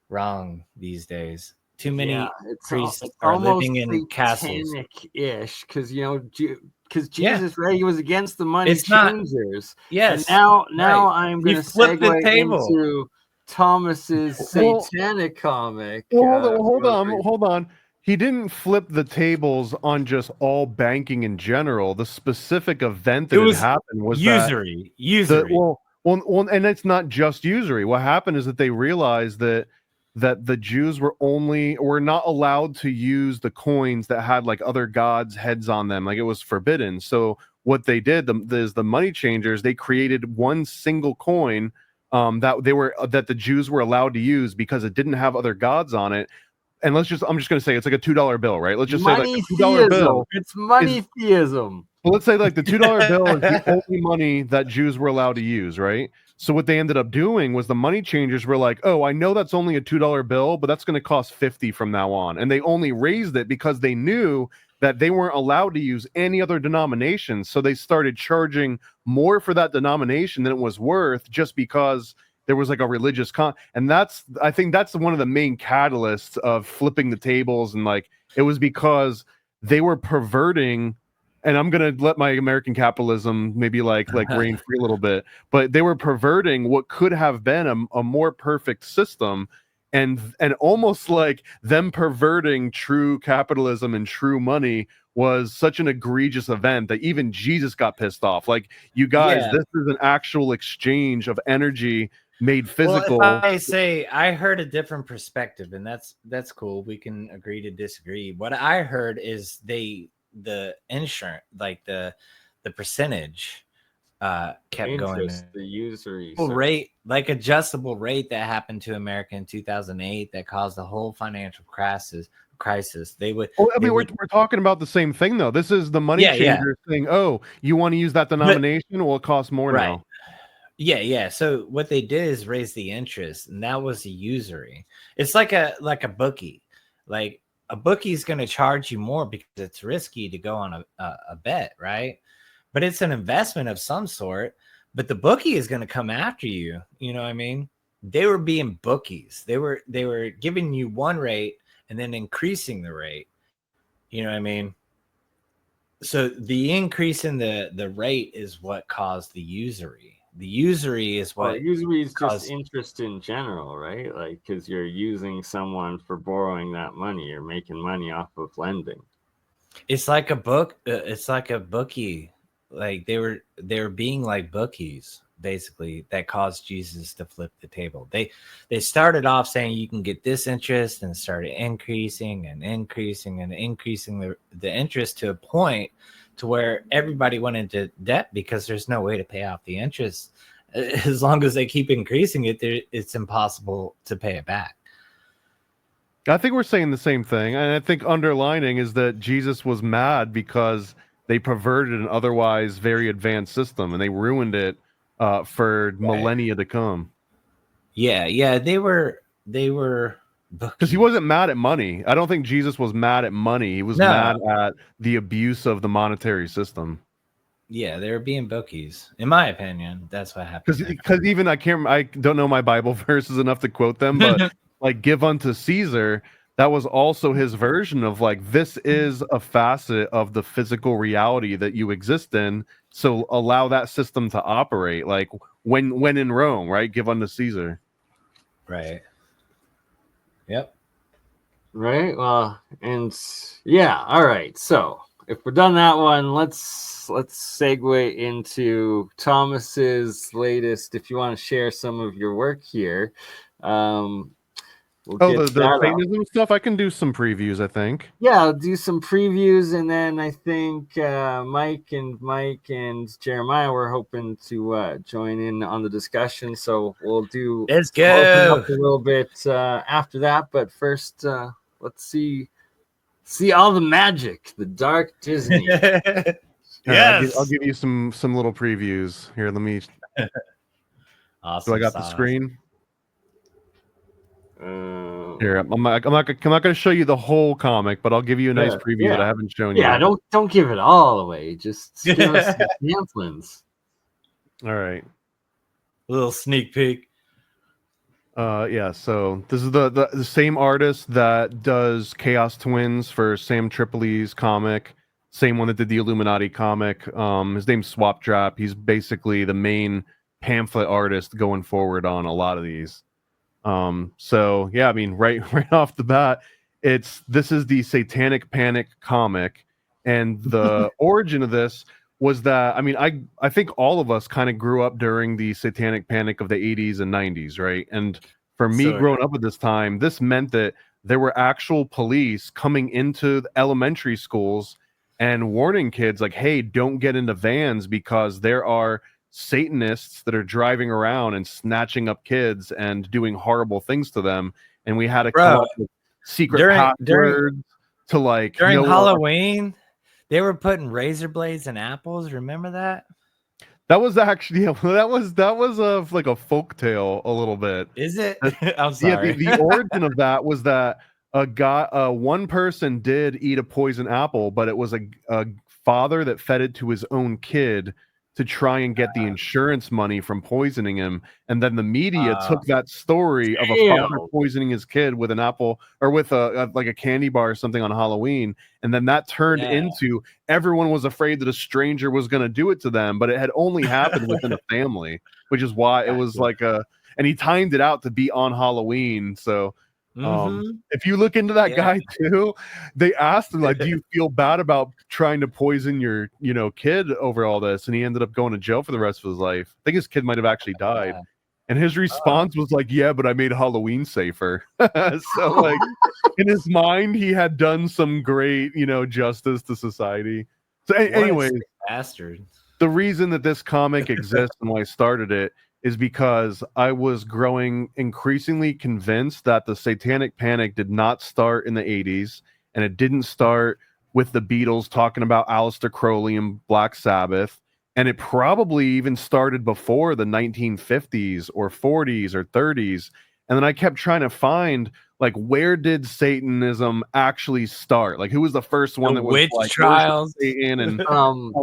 wrong these days. Too many priests are living in castles. Ish, because because Jesus, right? He was against the money It's not- changers. Yes. And now right. I'm He going to flipped the segue table. into Thomas's satanic comic. Hold on. He didn't flip the tables on just all banking in general. The specific event that had happened was usury. And it's not just usury. What happened is that they realized that the Jews were not allowed to use the coins that had like other gods' heads on them. Like it was forbidden. So what they did is the money changers, they created one single coin that the Jews were allowed to use because it didn't have other gods on it. And I'm just going to say it's like a $2 bill, right? Let's just say like a $2 bill. It's money theism. Well, let's say like the $2 bill is the only money that Jews were allowed to use, right? So what they ended up doing was the money changers were like, oh, I know that's only a $2 bill, but that's going to cost 50 from now on. And they only raised it because they knew that they weren't allowed to use any other denominations. So they started charging more for that denomination than it was worth just because there was like a religious and I think that's one of the main catalysts of flipping the tables. And like, it was because they were perverting, and I'm going to let my American capitalism maybe like reign free a little bit, but they were perverting what could have been a more perfect system. And almost like them perverting true capitalism and true money was such an egregious event that even Jesus got pissed off. Like, you guys, this is an actual exchange of energy made physical. Well, if I say I heard a different perspective, and that's cool. We can agree to disagree. What I heard is the insurance, like the percentage kept going. The usury rate, like adjustable rate that happened to America in 2008 that caused the whole financial crisis. We're talking about the same thing though. This is the money changer saying, oh, you want to use that denomination? Well, it costs more now. Yeah. So what they did is raise the interest, and that was the usury. It's like a bookie. Like a bookie is going to charge you more because it's risky to go on a bet, right? But it's an investment of some sort. But the bookie is going to come after you. You know what I mean? They were being bookies. They were giving you one rate and then increasing the rate. You know what I mean? So the increase in the rate is what caused the usury. The usury is what usury is just interest in general, right? Like, because you're using someone for borrowing that money, you're making money off of lending. It's like a book. It's like a bookie. Like they were being like bookies, basically, that caused Jesus to flip the table. They started off saying you can get this interest, and started increasing and increasing and increasing the interest to a point to where everybody went into debt because there's no way to pay off the interest. As long as they keep increasing it, it's impossible to pay it back. I think we're saying the same thing. And I think underlining is that Jesus was mad because they perverted an otherwise very advanced system and they ruined it for millennia to come. Yeah. They were because he wasn't mad at money. I don't think Jesus was mad at money. He was mad at the abuse of the monetary system. Yeah, they were being bookies, in my opinion. That's what happened. Because even I don't know my Bible verses enough to quote them, but like, give unto Caesar, that was also his version of like, this is a facet of the physical reality that you exist in. So allow that system to operate. Like when in Rome, right? Give unto Caesar. Right. Yep. Right. Well, and yeah. All right. So if we're done that one, let's segue into Thomas's latest. If you want to share some of your work here, the Satanism stuff. I can do some previews, I think. Yeah, I'll do some previews, and then I think Mike and Jeremiah were hoping to join in on the discussion. So we'll do. Let's go up a little bit after that, but first, let's see all the magic, the dark Disney. Yes, I'll give you some little previews here. Let me. Awesome. Do I got the screen? Here, I'm not going to show you the whole comic, but I'll give you a nice preview that I haven't shown you. Yeah, don't give it all away. Just give us the pamphlets. All right. A little sneak peek. Yeah, so this is the same artist that does Chaos Twins for Sam Tripoli's comic, same one that did the Illuminati comic. His name's Swapdrap. He's basically the main pamphlet artist going forward on a lot of these. So yeah, I mean, right off the bat, this is the Satanic Panic comic, and the origin of this was that, I mean, I think all of us kind of grew up during the Satanic Panic of the 80s and 90s, right? And for me, growing up at this time, this meant that there were actual police coming into the elementary schools and warning kids like, hey, don't get into vans because there are Satanists that are driving around and snatching up kids and doing horrible things to them. And we had to come up with secret passwords to like during Halloween. They were putting razor blades in apples. Remember that? That was actually that was like a folk tale a little bit. Is it? I'm sorry. Yeah, the origin of that was that one person did eat a poison apple, but it was a father that fed it to his own kid to try and get the insurance money from poisoning him. And then the media took that story of a father poisoning his kid with an apple or with like a candy bar or something on Halloween. And then that turned into everyone was afraid that a stranger was going to do it to them, but it had only happened within a family, which is why it was like and he timed it out to be on Halloween. So if you look into that guy too, they asked him like, do you feel bad about trying to poison your kid over all this? And he ended up going to jail for the rest of his life. I think his kid might have actually died. And his response was like, yeah, but I made Halloween safer. So like in his mind, he had done some great justice to society. So anyways, bastard. The reason that this comic exists and why I started it is because I was growing increasingly convinced that the Satanic Panic did not start in the 80s, and it didn't start with the Beatles talking about Aleister Crowley and Black Sabbath, and it probably even started before the 1950s or 40s or 30s. And then I kept trying to find, like, where did Satanism actually start? Like, who was the first one that was witch like trials? Satan? And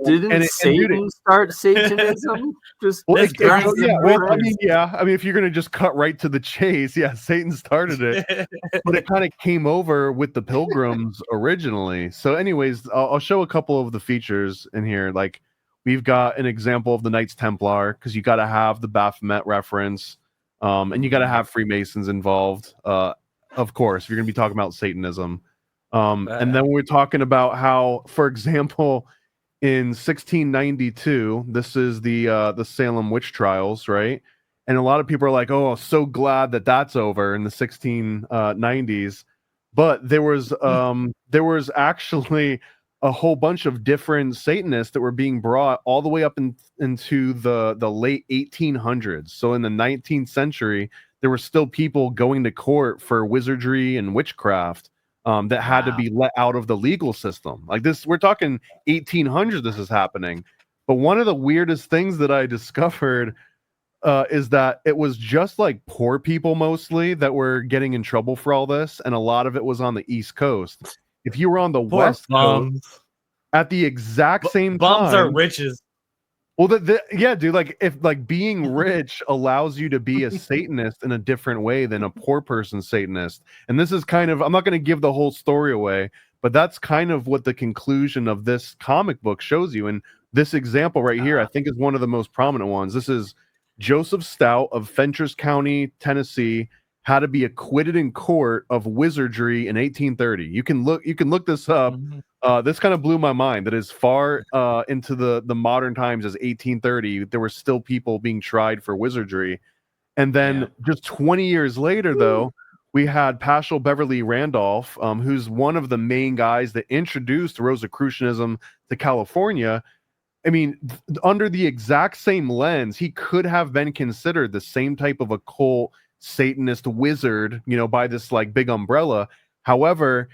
didn't Satan start Satanism? Just I mean, if you're gonna just cut right to the chase, Satan started it, but it kind of came over with the Pilgrims originally. So, anyways, I'll show a couple of the features in here. Like, we've got an example of the Knights Templar because you got to have the Baphomet reference. And you got to have Freemasons involved, of course, if you're going to be talking about Satanism. And then we're talking about how, for example, in 1692, this is the Salem witch trials, right? And a lot of people are like, "Oh, so glad that that's over," in the 1690s. But there was actually a whole bunch of different Satanists that were being brought all the way up into the late 1800s. So in the 19th century, there were still people going to court for wizardry and witchcraft that had to be let out of the legal system. Like this, we're talking 1800s. This is happening. But one of the weirdest things that I discovered is that it was just like poor people mostly that were getting in trouble for all this, and a lot of it was on the East Coast. If you were on the West Coast at the exact same time, bums are witches. Well, dude, like if like being rich allows you to be a Satanist in a different way than a poor person Satanist. And this is kind of, I'm not going to give the whole story away, but that's kind of what the conclusion of this comic book shows you. And this example right here, I think is one of the most prominent ones. This is Joseph Stout of Fentress County, Tennessee, had to be acquitted in court of wizardry in 1830. You can look this up. This kind of blew my mind that as far into the modern times as 1830, there were still people being tried for wizardry. And then just 20 years later, though, we had Paschal Beverly Randolph, who's one of the main guys that introduced Rosicrucianism to California. I mean, under the exact same lens, he could have been considered the same type of occult Satanist wizard, by this like big umbrella. However,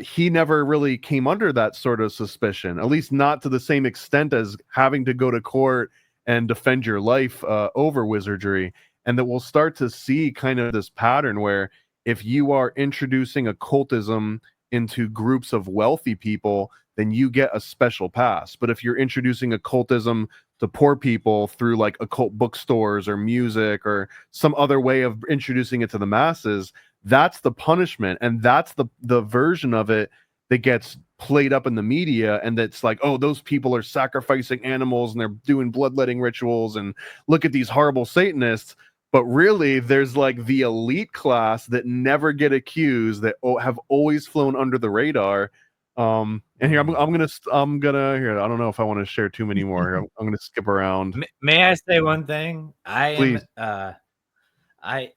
he never really came under that sort of suspicion, at least not to the same extent as having to go to court and defend your life over wizardry. And that we'll start to see kind of this pattern where if you are introducing occultism into groups of wealthy people, then you get a special pass. But if you're introducing occultism to poor people through like occult bookstores or music or some other way of introducing it to the masses, that's the punishment. And that's the version of it that gets played up in the media. And that's like, oh, those people are sacrificing animals and they're doing bloodletting rituals. And look at these horrible Satanists. But really, there's like the elite class that never get accused, that have always flown under the radar. And here I'm gonna here. I don't know if I want to share too many more. Here. I'm gonna skip around. May I say one thing? Please. I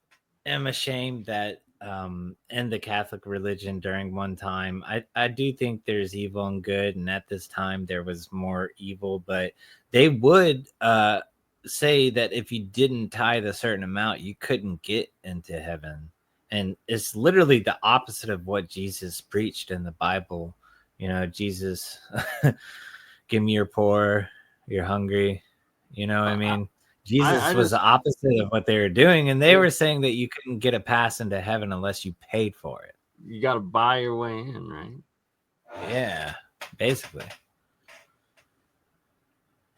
am ashamed that in the Catholic religion during one time, I do think there's evil and good, and at this time there was more evil, but they would say that if you didn't tithe a certain amount, you couldn't get into heaven. And it's literally the opposite of what Jesus preached in the Bible. You know, Jesus, give me your poor, you're hungry. You know what I mean? Jesus was the opposite of what they were doing. And they were saying that you couldn't get a pass into heaven unless you paid for it. You got to buy your way in, right? Yeah, basically.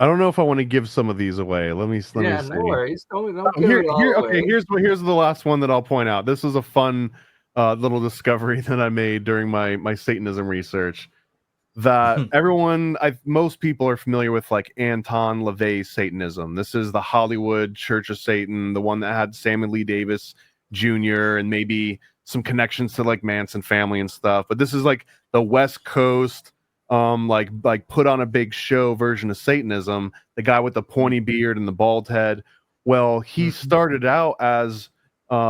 I don't know if I want to give some of these away. Let me see. No worries. Don't give it all away. Here's the last one that I'll point out. This is a fun little discovery that I made during my Satanism research. That most people are familiar with, like Anton LaVey's Satanism. This is the Hollywood Church of Satan, the one that had Samuel Lee Davis Jr. and maybe some connections to like Manson family and stuff. But this is like the West Coast, like put on a big show version of Satanism. The guy with the pointy beard and the bald head. Well, he started out as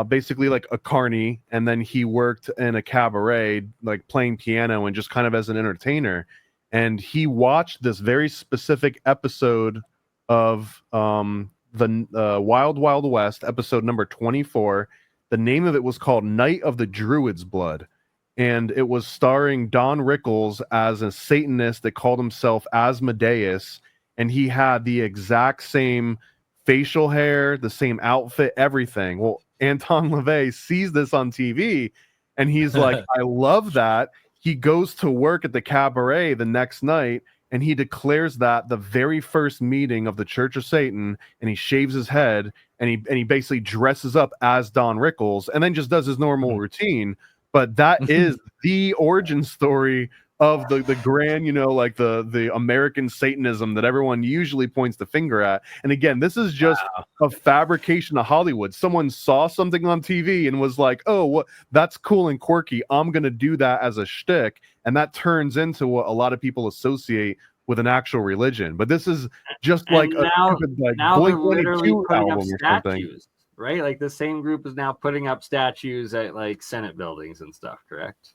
basically like a carny, and then he worked in a cabaret, like playing piano and just kind of as an entertainer. And he watched this very specific episode of the Wild Wild West, episode number 24. The name of it was called Night of the Druid's Blood. And it was starring Don Rickles as a Satanist that called himself Asmodeus. And he had the exact same facial hair, the same outfit, everything. Well, Anton LaVey sees this on TV and he's like, I love that. He goes to work at the cabaret the next night and he declares that the very first meeting of the Church of Satan, and he shaves his head and he basically dresses up as Don Rickles and then just does his normal routine. But that is the origin story of the grand, you know, like the American Satanism that everyone usually points the finger at. And again, this is just a fabrication of Hollywood. Someone saw something on TV and was like, oh, that's cool and quirky. I'm going to do that as a shtick. And that turns into what a lot of people associate with an actual religion. But this is just like now they're literally putting up statues. Right? Like the same group is now putting up statues at like Senate buildings and stuff, correct?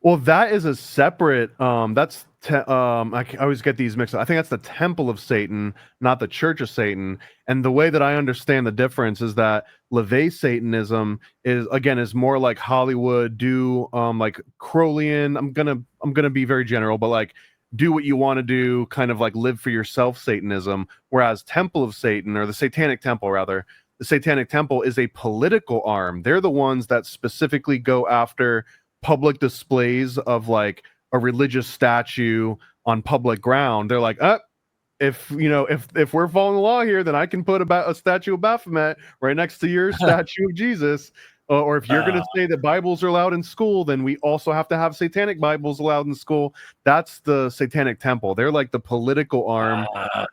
Well, that is a separate. I always get these mixed up. I think that's the Temple of Satan, not the Church of Satan. And the way that I understand the difference is that LaVey Satanism is more like Hollywood, like Crowleyan. I'm gonna be very general, but like do what you want to do, kind of like live for yourself Satanism. Whereas Temple of Satan, or the Satanic Temple rather, the Satanic Temple is a political arm. They're the ones that specifically go after public displays of like a religious statue on public ground. They're like, if we're following the law here, then I can put a statue of Baphomet right next to your statue of Jesus. Or if you're going to say that Bibles are allowed in school, then we also have to have Satanic Bibles allowed in school. That's the Satanic Temple. They're like the political arm.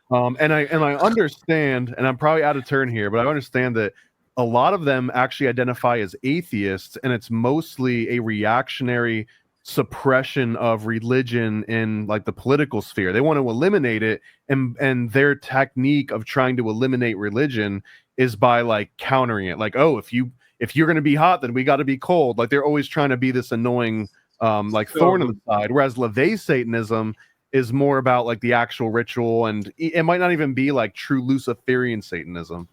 And I understand, and I'm probably out of turn here, but I understand that a lot of them actually identify as atheists, and it's mostly a reactionary suppression of religion in like the political sphere. They want to eliminate it, and their technique of trying to eliminate religion is by like countering it. Like, oh, if you're going to be hot, then we got to be cold. Like they're always trying to be this annoying thorn in the side. Whereas LaVey Satanism is more about like the actual ritual, and it might not even be like true Luciferian Satanism.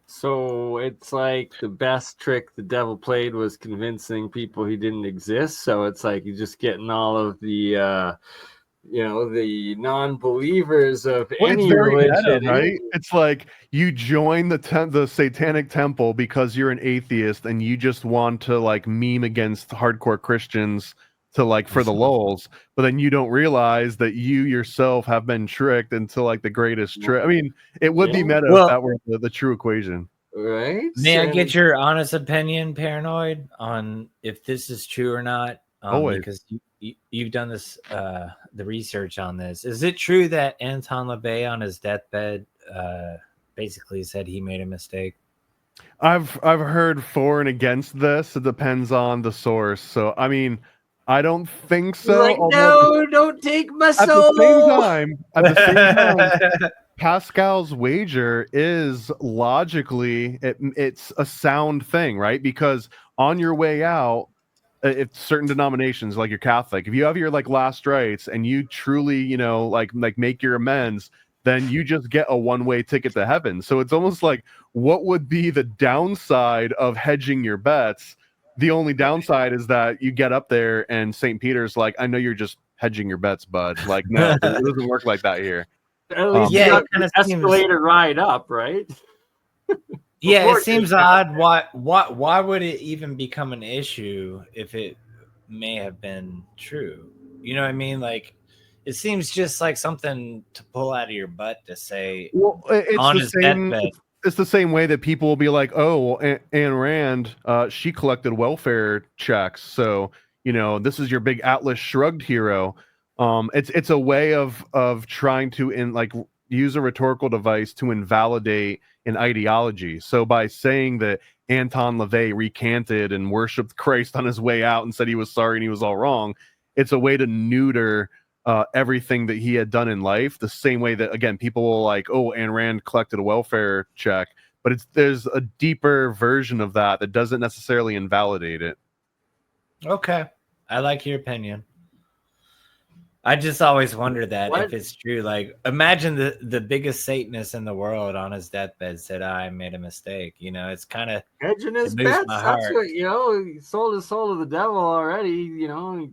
So it's like the best trick the devil played was convincing people he didn't exist. So it's like you're just getting all of the the non-believers of Well, it's any very meta, religion, right? It's like you join the satanic temple because you're an atheist and you just want to like meme against hardcore Christians to like for the lulz, but then you don't realize that you yourself have been tricked into like the greatest trick. I mean, it would be meta if that were the true equation. Right? May I get your honest opinion, Paranoid, on if this is true or not? Always. Because you've done this, the research on this. Is it true that Anton LaVey on his deathbed basically said he made a mistake? I've heard for and against this. It depends on the source. So I mean, I don't think so. Like, no, don't take my soul. At the same time, Pascal's wager is logically it's a sound thing, right? Because on your way out, if certain denominations like you're Catholic, if you have your like last rites and you truly, like make your amends, then you just get a one-way ticket to heaven. So it's almost like, what would be the downside of hedging your bets? The only downside is that you get up there and St. Peter's like, I know you're just hedging your bets, bud. Like, no, it doesn't work like that here. At least you got the escalator ride up, right? Yeah, it seems odd. Why would it even become an issue if it may have been true? You know what I mean? Like, it seems just like something to pull out of your butt to say. Well, on his deathbed. It's the same way that people will be like, oh, well, Ayn Rand, she collected welfare checks. So, this is your big Atlas Shrugged hero. It's a way of trying to use a rhetorical device to invalidate an ideology. So by saying that Anton LaVey recanted and worshipped Christ on his way out and said he was sorry and he was all wrong, it's a way to neuter everything that he had done in life, the same way that, again, people will like, oh, Ayn Rand collected a welfare check, but there's a deeper version of that doesn't necessarily invalidate it. Okay. I like your opinion. I just always wonder that if it's true. Like, imagine the biggest Satanist in the world on his deathbed said, I made a mistake. It's kind of hedging his bets. That's what, he sold his soul to the devil already, Of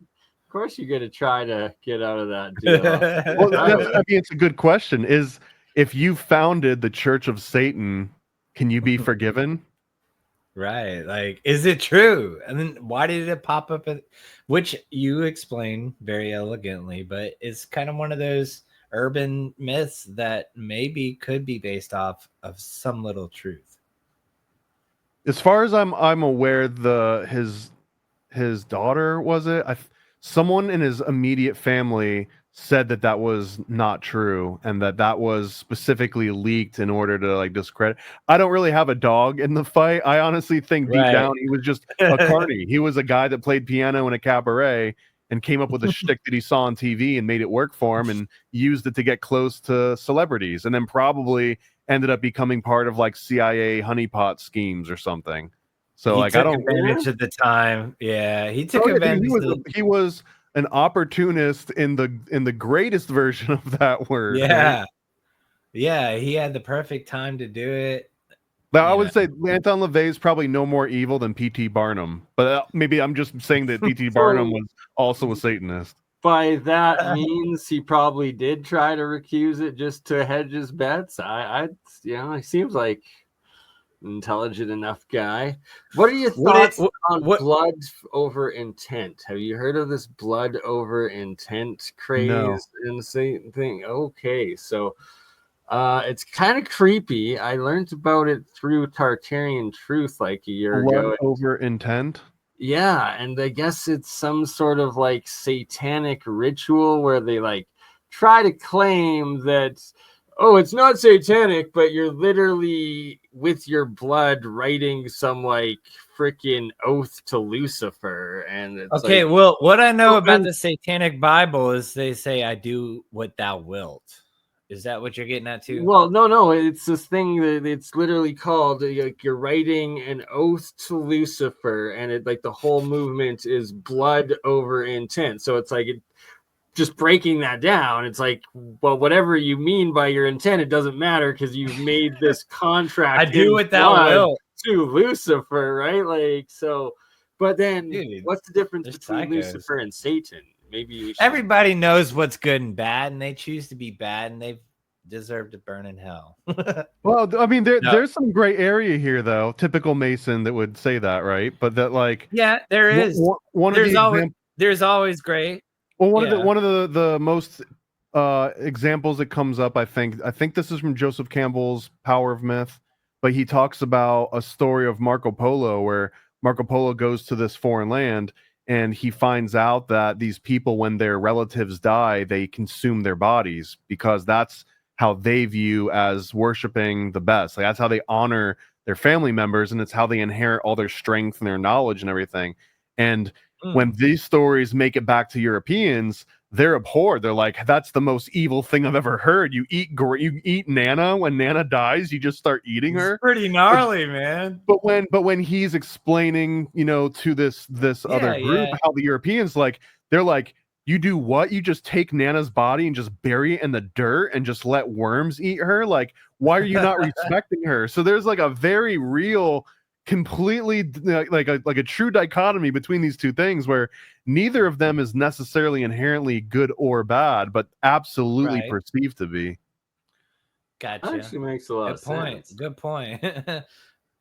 course, you're going to try to get out of that deal. Well, I mean, it's a good question. Is if you founded the Church of Satan, can you be forgiven? Right. Like, is it true? And then why did it pop up? Which you explain very elegantly, but it's kind of one of those urban myths that maybe could be based off of some little truth. As far as I'm aware, his daughter, was it? Someone in his immediate family said that was not true and that was specifically leaked in order to like discredit. I don't really have a dog in the fight. I honestly think deep down he was just a carny. He was a guy that played piano in a cabaret and came up with a shtick that he saw on TV and made it work for him and used it to get close to celebrities, and then probably ended up becoming part of like CIA honeypot schemes or something. So I don't advantage at the time. Yeah, he took advantage. He was an opportunist in the greatest version of that word. Yeah, right? Yeah, he had the perfect time to do it. Now, I would say Anton LaVey is probably no more evil than P.T. Barnum, but maybe I'm just saying that P.T. Barnum was also a Satanist. By that means, he probably did try to recuse it just to hedge his bets. He seems like intelligent enough guy. What are your thoughts on blood over intent? Have you heard of this blood over intent craze and thing? Okay, so it's kind of creepy. I learned about it through Tartarian Truth like a year ago. Blood over intent? Yeah, and I guess it's some sort of like satanic ritual where they like try to claim that, oh, it's not satanic, but you're literally with your blood writing some like freaking oath to Lucifer. And it's okay, well, what I know about the Satanic Bible is they say, I do what thou wilt. Is that what you're getting at too? Well, no, it's this thing that it's literally called like you're writing an oath to Lucifer, and it like the whole movement is blood over intent. So it's like just breaking that down, it's like, well, whatever you mean by your intent, it doesn't matter because you've made this contract. I do what thou wilt to Lucifer, right? Like, so, but then what's the difference between Lucifer and Satan? maybe we should... Everybody knows what's good and bad, and they choose to be bad, and they deserve to burn in hell. Well, I mean, there's some gray area here, though. Typical Mason that would say that, right? But that, like, yeah, there is. There's always gray. Well, one of the most examples that comes up, I think this is from Joseph Campbell's Power of Myth, but he talks about a story of Marco Polo where Marco Polo goes to this foreign land and he finds out that these people, when their relatives die, they consume their bodies because that's how they view as worshiping the best. Like, that's how they honor their family members, and it's how they inherit all their strength and their knowledge and everything. And when these stories make it back to Europeans, they're abhorred. They're like, that's the most evil thing I've ever heard. You eat Nana. When Nana dies, you just start eating her. It's pretty gnarly, man. But when he's explaining, to this other group how the Europeans, like, they're like, you do what? You just take Nana's body and just bury it in the dirt and just let worms eat her? Like, why are you not respecting her? So there's like a very real, completely like a true dichotomy between these two things where neither of them is necessarily inherently good or bad, but absolutely perceived to be. Gotcha. That actually makes a lot of sense. Good point.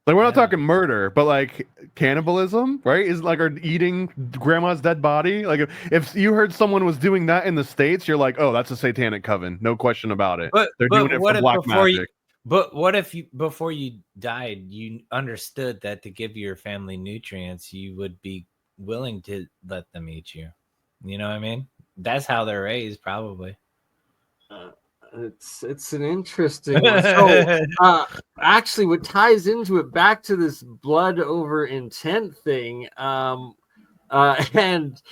Like, we're not talking murder, but like cannibalism, right? Is like, or eating grandma's dead body. Like, if you heard someone was doing that in the States, you're like, oh, that's a satanic coven, no question about it. They're doing it for black magic. But what if before you died, you understood that to give your family nutrients, you would be willing to let them eat you? You know what I mean? That's how they're raised, probably. It's an interesting one. So, actually, what ties into it back to this blood over intent thing, and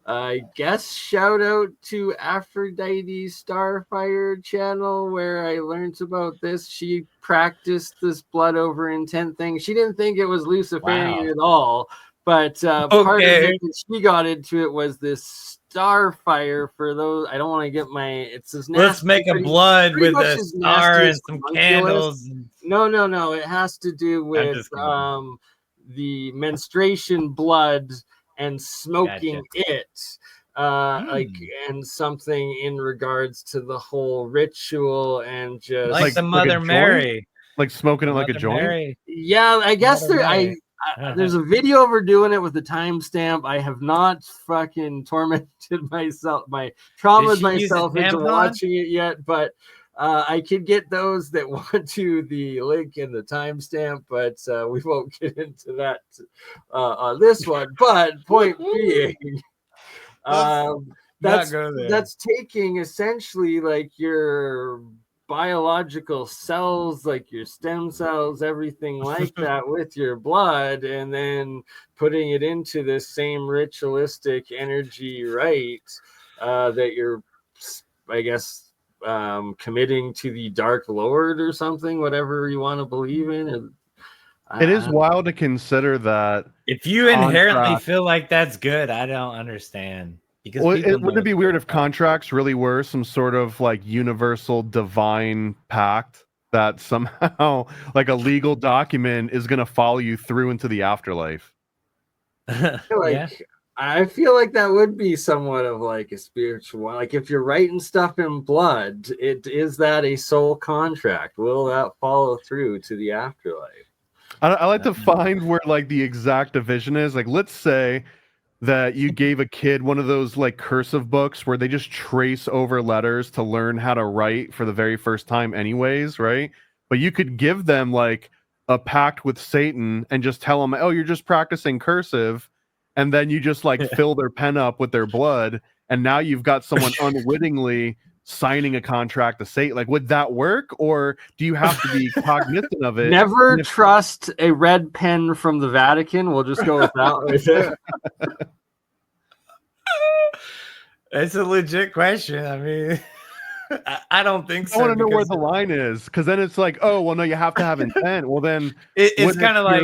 I guess shout out to Aphrodite Starfire channel where I learned about this. She practiced this blood over intent thing. She didn't think it was Luciferian at all, but part of it that she got into it was this Starfire. For those, I don't want to get it's this nasty, let's make a blood with a star and some candles. No, it has to do with the menstruation blood and smoking it, and something in regards to the whole ritual and just like the Mother Mary, like smoking it like a joint. Mary. Yeah, I guess there's a video of her doing it with the timestamp. I have not fucking traumatized myself into watching it yet, but I could get those that want to the link and the timestamp, but we won't get into that on this one. But point being, that's taking essentially like your biological cells, like your stem cells, everything like that with your blood, and then putting it into this same ritualistic energy that you're, I guess, committing to the Dark Lord or something, whatever you want to believe in. It is wild to consider that. If you inherently feel like that's good, I don't understand. Because wouldn't it be weird if contracts really were some sort of like universal divine pact that somehow, like a legal document, is going to follow you through into the afterlife? I feel like that would be somewhat of like a spiritual, like if you're writing stuff in blood, is that a soul contract? Will that follow through to the afterlife? I like to find where like the exact division is. Like, let's say that you gave a kid one of those like cursive books where they just trace over letters to learn how to write for the very first time anyways, right? But you could give them like a pact with Satan and just tell them, oh, you're just practicing cursive, and then you just like fill their pen up with their blood, and now you've got someone unwittingly signing a contract to Satan. Like, would that work, or do you have to be cognizant of it? Never trust a red pen from the Vatican. We'll just go with that right there. It's a legit question. I mean, I don't think so. I want to know where the line is, because then it's like, oh, well, no, you have to have intent. Well, then it's kind of like,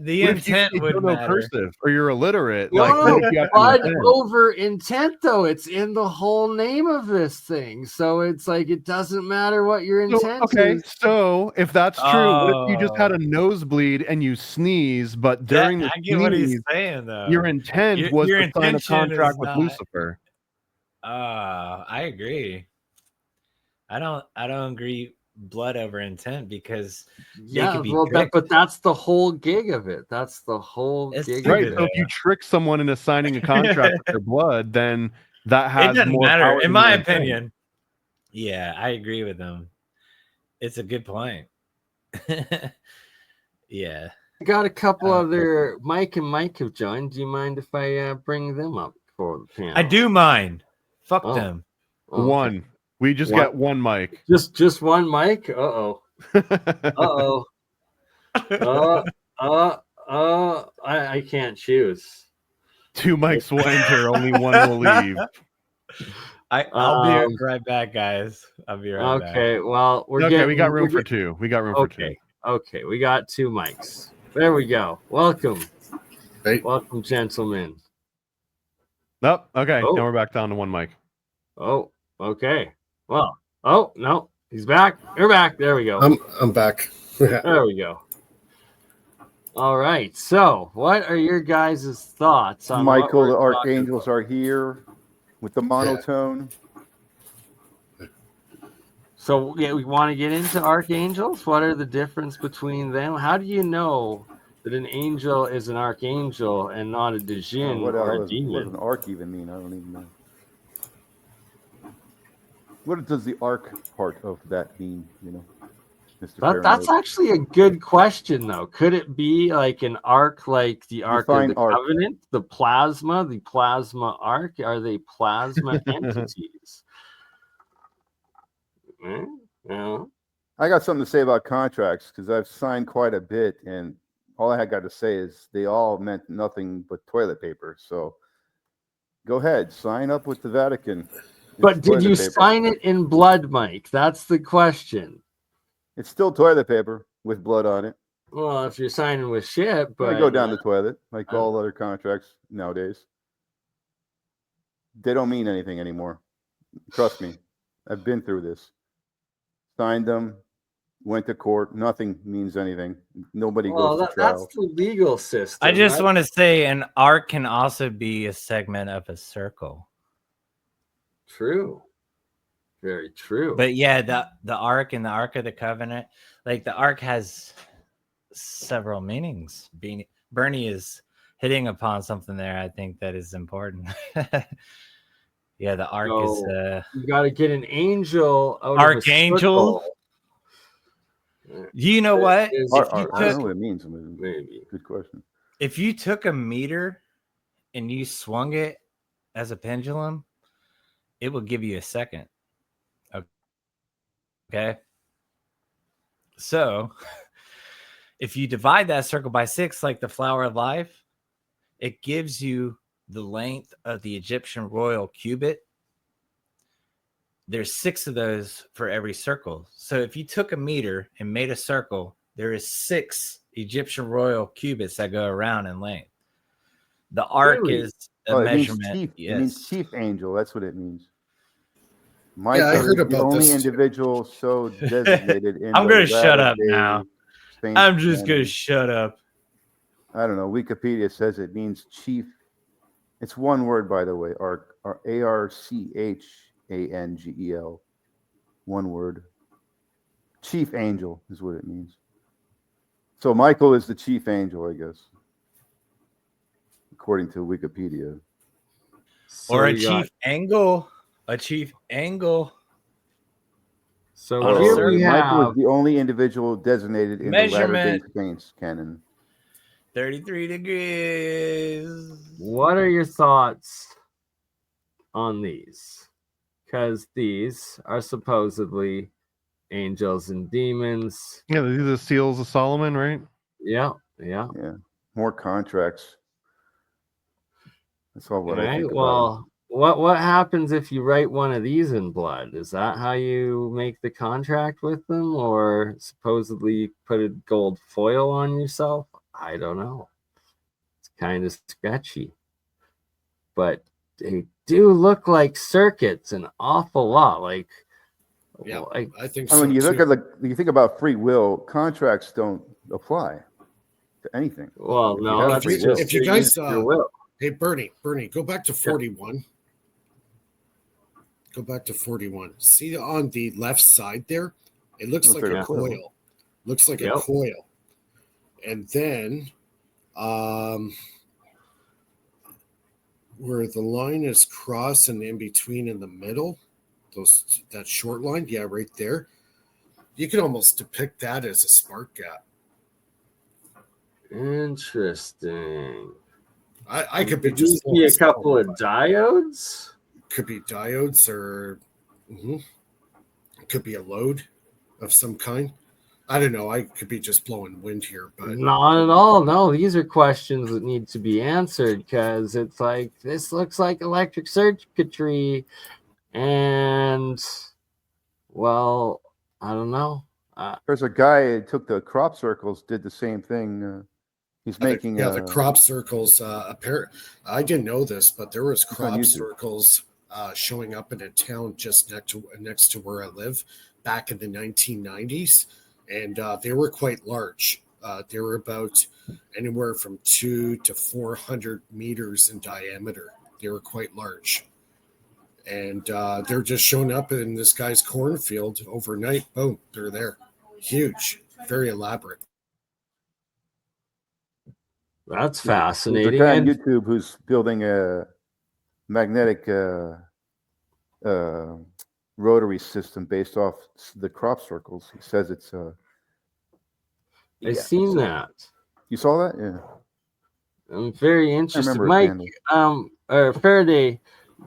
the intent would matter. Cursive, or you're illiterate. Blood over intent, though. It's in the whole name of this thing, so it's like it doesn't matter what your intent is. So if that's true, what if you just had a nosebleed and you sneeze, but during the I get what he's saying, though. Your intent was to sign a contract with Lucifer. I agree. I don't agree blood over intent because they Yeah, could be well, tricked. but that's the whole gig of it. That's the whole It's gig Right. of So it. if you trick someone into signing a contract with their blood, then that It has doesn't more matter, power in than my your intent. opinion. Yeah, I agree with them. It's a good point. Yeah. I got a couple other Mike and Mike have joined. Do you mind if I bring them up for the panel? I do mind. Fuck Oh. them. Okay. One. We just got one mic. Just one mic? Uh-oh. Uh-oh. I can't choose. Two mics will enter, only one will leave. I'll be right back, guys. I'll be right back. Okay, well, we got room for two. We got room for two. Okay, we got two mics. There we go. Welcome. Hey. Welcome, gentlemen. Nope. Okay. Oh. Now we're back down to one mic. Oh, okay. Well, oh no, he's back. You're back. There we go. I'm back. There we go. All right. So, what are your guys' thoughts on Michael? what The we're archangels are here with the monotone. So, yeah, we want to get into archangels. What are the difference between them? How do you know that an angel is an archangel and not a djinn or a demon? What does an arc even mean? I don't even know. What does the arc part of that mean? You know, Mr. That's actually a good question, though. Could it be like an arc, like the Ark of the Covenant, the plasma arc? Are they plasma entities? No. I got something to say about contracts because I've signed quite a bit, and all I got to say is they all meant nothing but toilet paper. So go ahead, sign up with the Vatican. But did you sign it in blood, Mike? That's the question. It's still toilet paper with blood on it. Well, if you're signing with shit, but I go down the toilet like all other contracts nowadays. They don't mean anything anymore. Trust me, I've been through this. Signed them, went to court. Nothing means anything. Nobody goes to trial. That's the legal system. I just want to say an arc can also be a segment of a circle. True. Very true. But yeah, the ark and the Ark of the Covenant, like the ark has several meanings. BurnEye is hitting upon something there. I think that is important. Yeah, the ark is. You got to get an angel out archangel. Of a circle. You know what? I don't know what it means. Maybe. Good question. If you took a meter and you swung it as a pendulum, it will give you a second. Okay. So if you divide that circle by 6, like the flower of life, it gives you the length of the Egyptian royal cubit. There's 6 of those for every circle. So if you took a meter and made a circle, there is 6 Egyptian royal cubits that go around in length. The arc is a measurement. It means chief angel. That's what it means. I heard about the only this. individual so designated in I'm going to shut up now. I'm just going to shut up. I don't know. Wikipedia says it means chief. It's one word, by the way. Archangel. One word. Chief angel is what it means. So Michael is the chief angel, I guess, according to Wikipedia. Or a chief angle. A chief angle. So here we have Michael is the only individual designated in the Latter-day Saints canon. 33 degrees. What are your thoughts on these? Because these are supposedly angels and demons. Yeah, these are the seals of Solomon, right? Yeah. More contracts. That's all what I think about. What happens if you write one of these in blood? Is that how you make the contract with them, or supposedly put a gold foil on yourself? I don't know. It's kind of sketchy, but they do look like circuits an awful lot. I think. I mean, you think about free will. Contracts don't apply to anything. Well, no, that's just if you guys your will. Hey, BurnEye, go back to 41. Go back to 41. See on the left side there? It looks like a coil. Looks like a coil. And then where the line is crossed and in between in the middle, that short line, right there. You can almost depict that as a spark gap. Interesting. I could be just be a couple of diodes. Could be diodes, or it could be a load of some kind. I don't know. I could be just blowing wind here, but not at all. No, these are questions that need to be answered, because it's like, this looks like electric circuitry, and well, I don't know. There's a guy who took the crop circles, did the same thing. He's making the crop circles. I didn't know this, but there was crop circles showing up in a town just next to where I live back in the 1990s, and they were quite large. They were about anywhere from 200 to 400 meters in diameter. They were quite large, and they're just showing up in this guy's cornfield overnight. Boom, they're there. Huge, very elaborate. That's fascinating. There's a guy on YouTube who's building a magnetic rotary system based off the crop circles. He says it's I've seen that. You saw that? Yeah. I'm very interested. Mike, Faraday.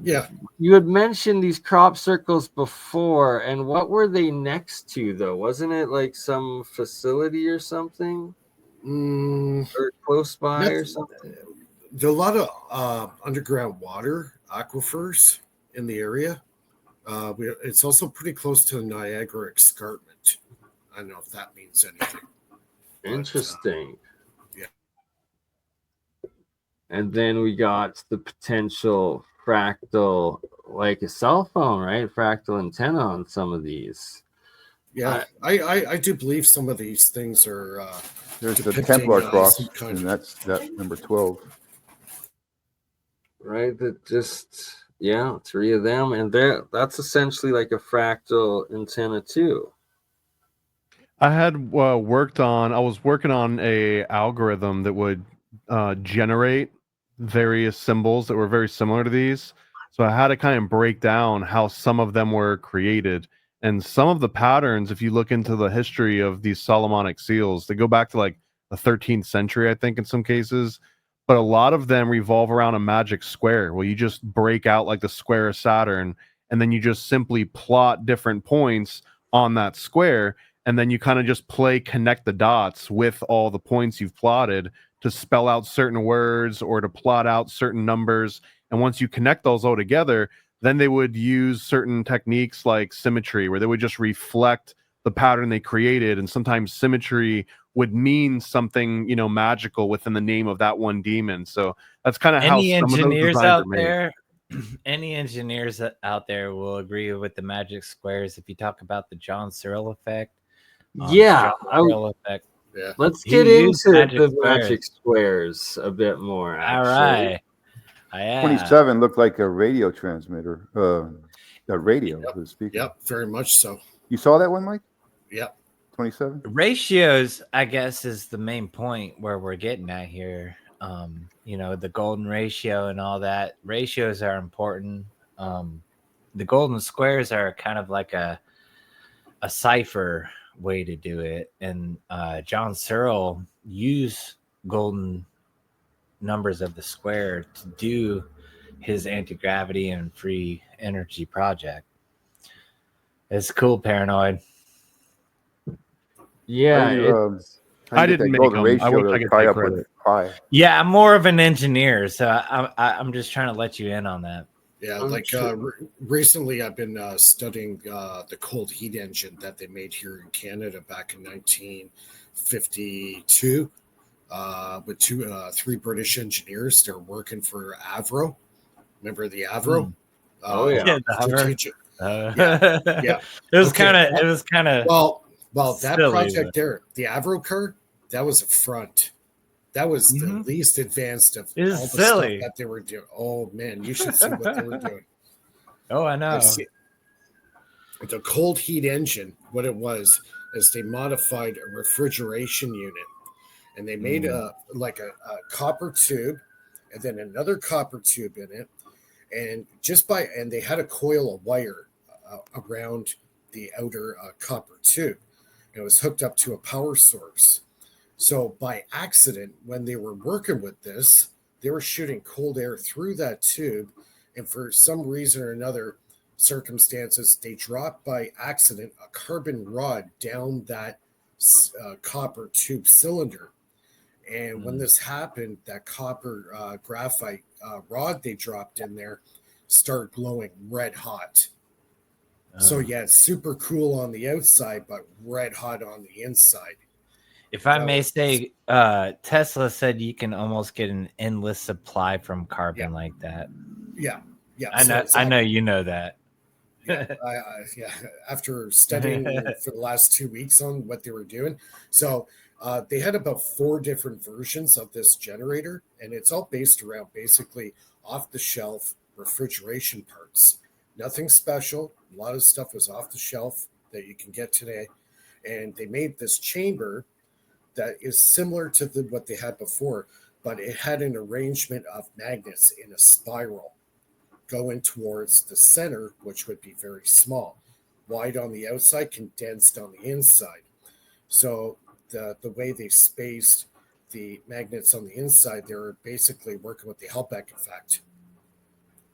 Yeah. You had mentioned these crop circles before, and what were they next to, though? Wasn't it like some facility or something? Or close by or something? There are a lot of underground water aquifers in the area. It's also pretty close to the Niagara Escarpment. I don't know if that means anything. Interesting. Yeah. And then we got the potential fractal, like a cell phone, right? Fractal antenna on some of these. Yeah, I do believe some of these things are. There's the Templar cross, and that's that number 12. Right, that just 3 of them, and that's essentially like a fractal antenna too. I was working on a algorithm that would generate various symbols that were very similar to these. So I had to kind of break down how some of them were created. And some of the patterns, if you look into the history of these Solomonic seals, they go back to like the 13th century, I think, in some cases. But a lot of them revolve around a magic square, where you just break out like the square of Saturn, and then you just simply plot different points on that square, and then you kind of just connect the dots with all the points you've plotted to spell out certain words or to plot out certain numbers. And once you connect those all together, then they would use certain techniques like symmetry, where they would just reflect the pattern they created. And sometimes symmetry would mean something, magical within the name of that one demon. So that's kind of how some engineers of those out there, any engineers out there will agree with the magic squares. If you talk about the John Searle effect, effect. Yeah. Let's get into the magic squares a bit more. Actually. All right. 27 looked like a radio transmitter, a radio. Yep, very much so. You saw that one, Mike? Yep. 27 ratios, I guess, is the main point where we're getting at here. The golden ratio and all that. Ratios are important. The golden squares are kind of like a cipher way to do it, and John Searle used golden numbers of the square to do his anti-gravity and free energy project. It's cool, Paranoid. Yeah, I didn't make them. I wish I could take credit. Yeah, I'm more of an engineer, so I'm just trying to let you in on that. Yeah, recently I've been studying the cold heat engine that they made here in Canada back in 1952 with three British engineers. They're working for Avro. Remember the Avro? Strategic. Yeah. It was kind of. Well, that project there, the Avro car, that was a front. That was the least advanced of all the stuff that they were doing. Oh man, you should see what they were doing. Oh, I know. The cold heat engine, what it was is they modified a refrigeration unit, and they made a copper tube, and then another copper tube in it, and they had a coil of wire around the outer copper tube. It was hooked up to a power source. So by accident, when they were working with this, they were shooting cold air through that tube, and for some reason or another, circumstances, they dropped by accident a carbon rod down that copper tube cylinder. And when this happened, that copper graphite rod they dropped in there started glowing red hot. So yeah, it's super cool on the outside, but red hot on the inside. If I may say, Tesla said you can almost get an endless supply from carbon like that. Yeah. I know. I know you know that. Yeah, after studying for the last 2 weeks on what they were doing. So they had about 4 different versions of this generator, and it's all based around basically off-the-shelf refrigeration parts. Nothing special. A lot of stuff was off the shelf that you can get today. And they made this chamber that is similar to what they had before, but it had an arrangement of magnets in a spiral going towards the center, which would be very small, wide on the outside, condensed on the inside. So the way they spaced the magnets on the inside, they were basically working with the Hellback effect,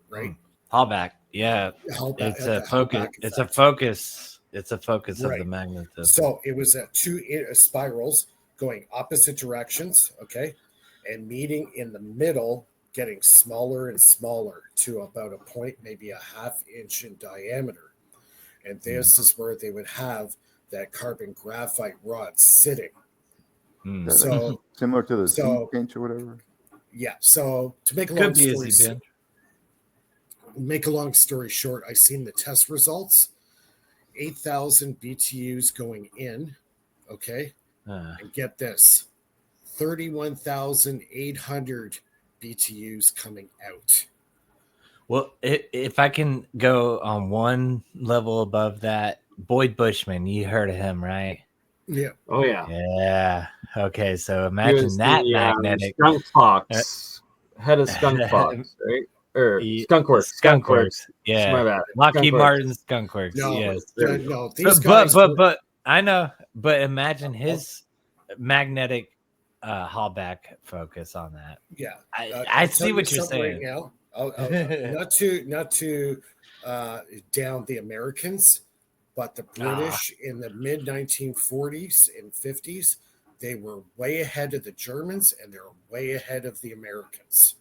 right? Hallback, yeah. It's a focus. It's a focus. It's a focus of the magnetism. So it was 2 spirals going opposite directions, okay, and meeting in the middle, getting smaller and smaller to about a point, maybe a ½ inch in diameter. And this is where they would have that carbon graphite rod sitting. So similar to the zinc pinch or whatever. Yeah. So to make a long story short, I seen the test results. 8,000 BTUs going in. Okay. And get this, 31,800 BTUs coming out. Well, if I can go on one level above that, Boyd Bushman, you heard of him, right? Yeah. Oh yeah. Yeah. Okay, so imagine that magnetic Skunk Fox, head of Skunk Fox, right? Or Skunk Works. Skunk Works. Yeah. My bad. Lockheed Martin Skunk Works. No, yes. No. These guys. But I know. But imagine his magnetic Hallback focus on that. Yeah. I see what you're saying. Right now, not to down the Americans, but the British in the mid 1940s and 50s, they were way ahead of the Germans, and they're way ahead of the Americans.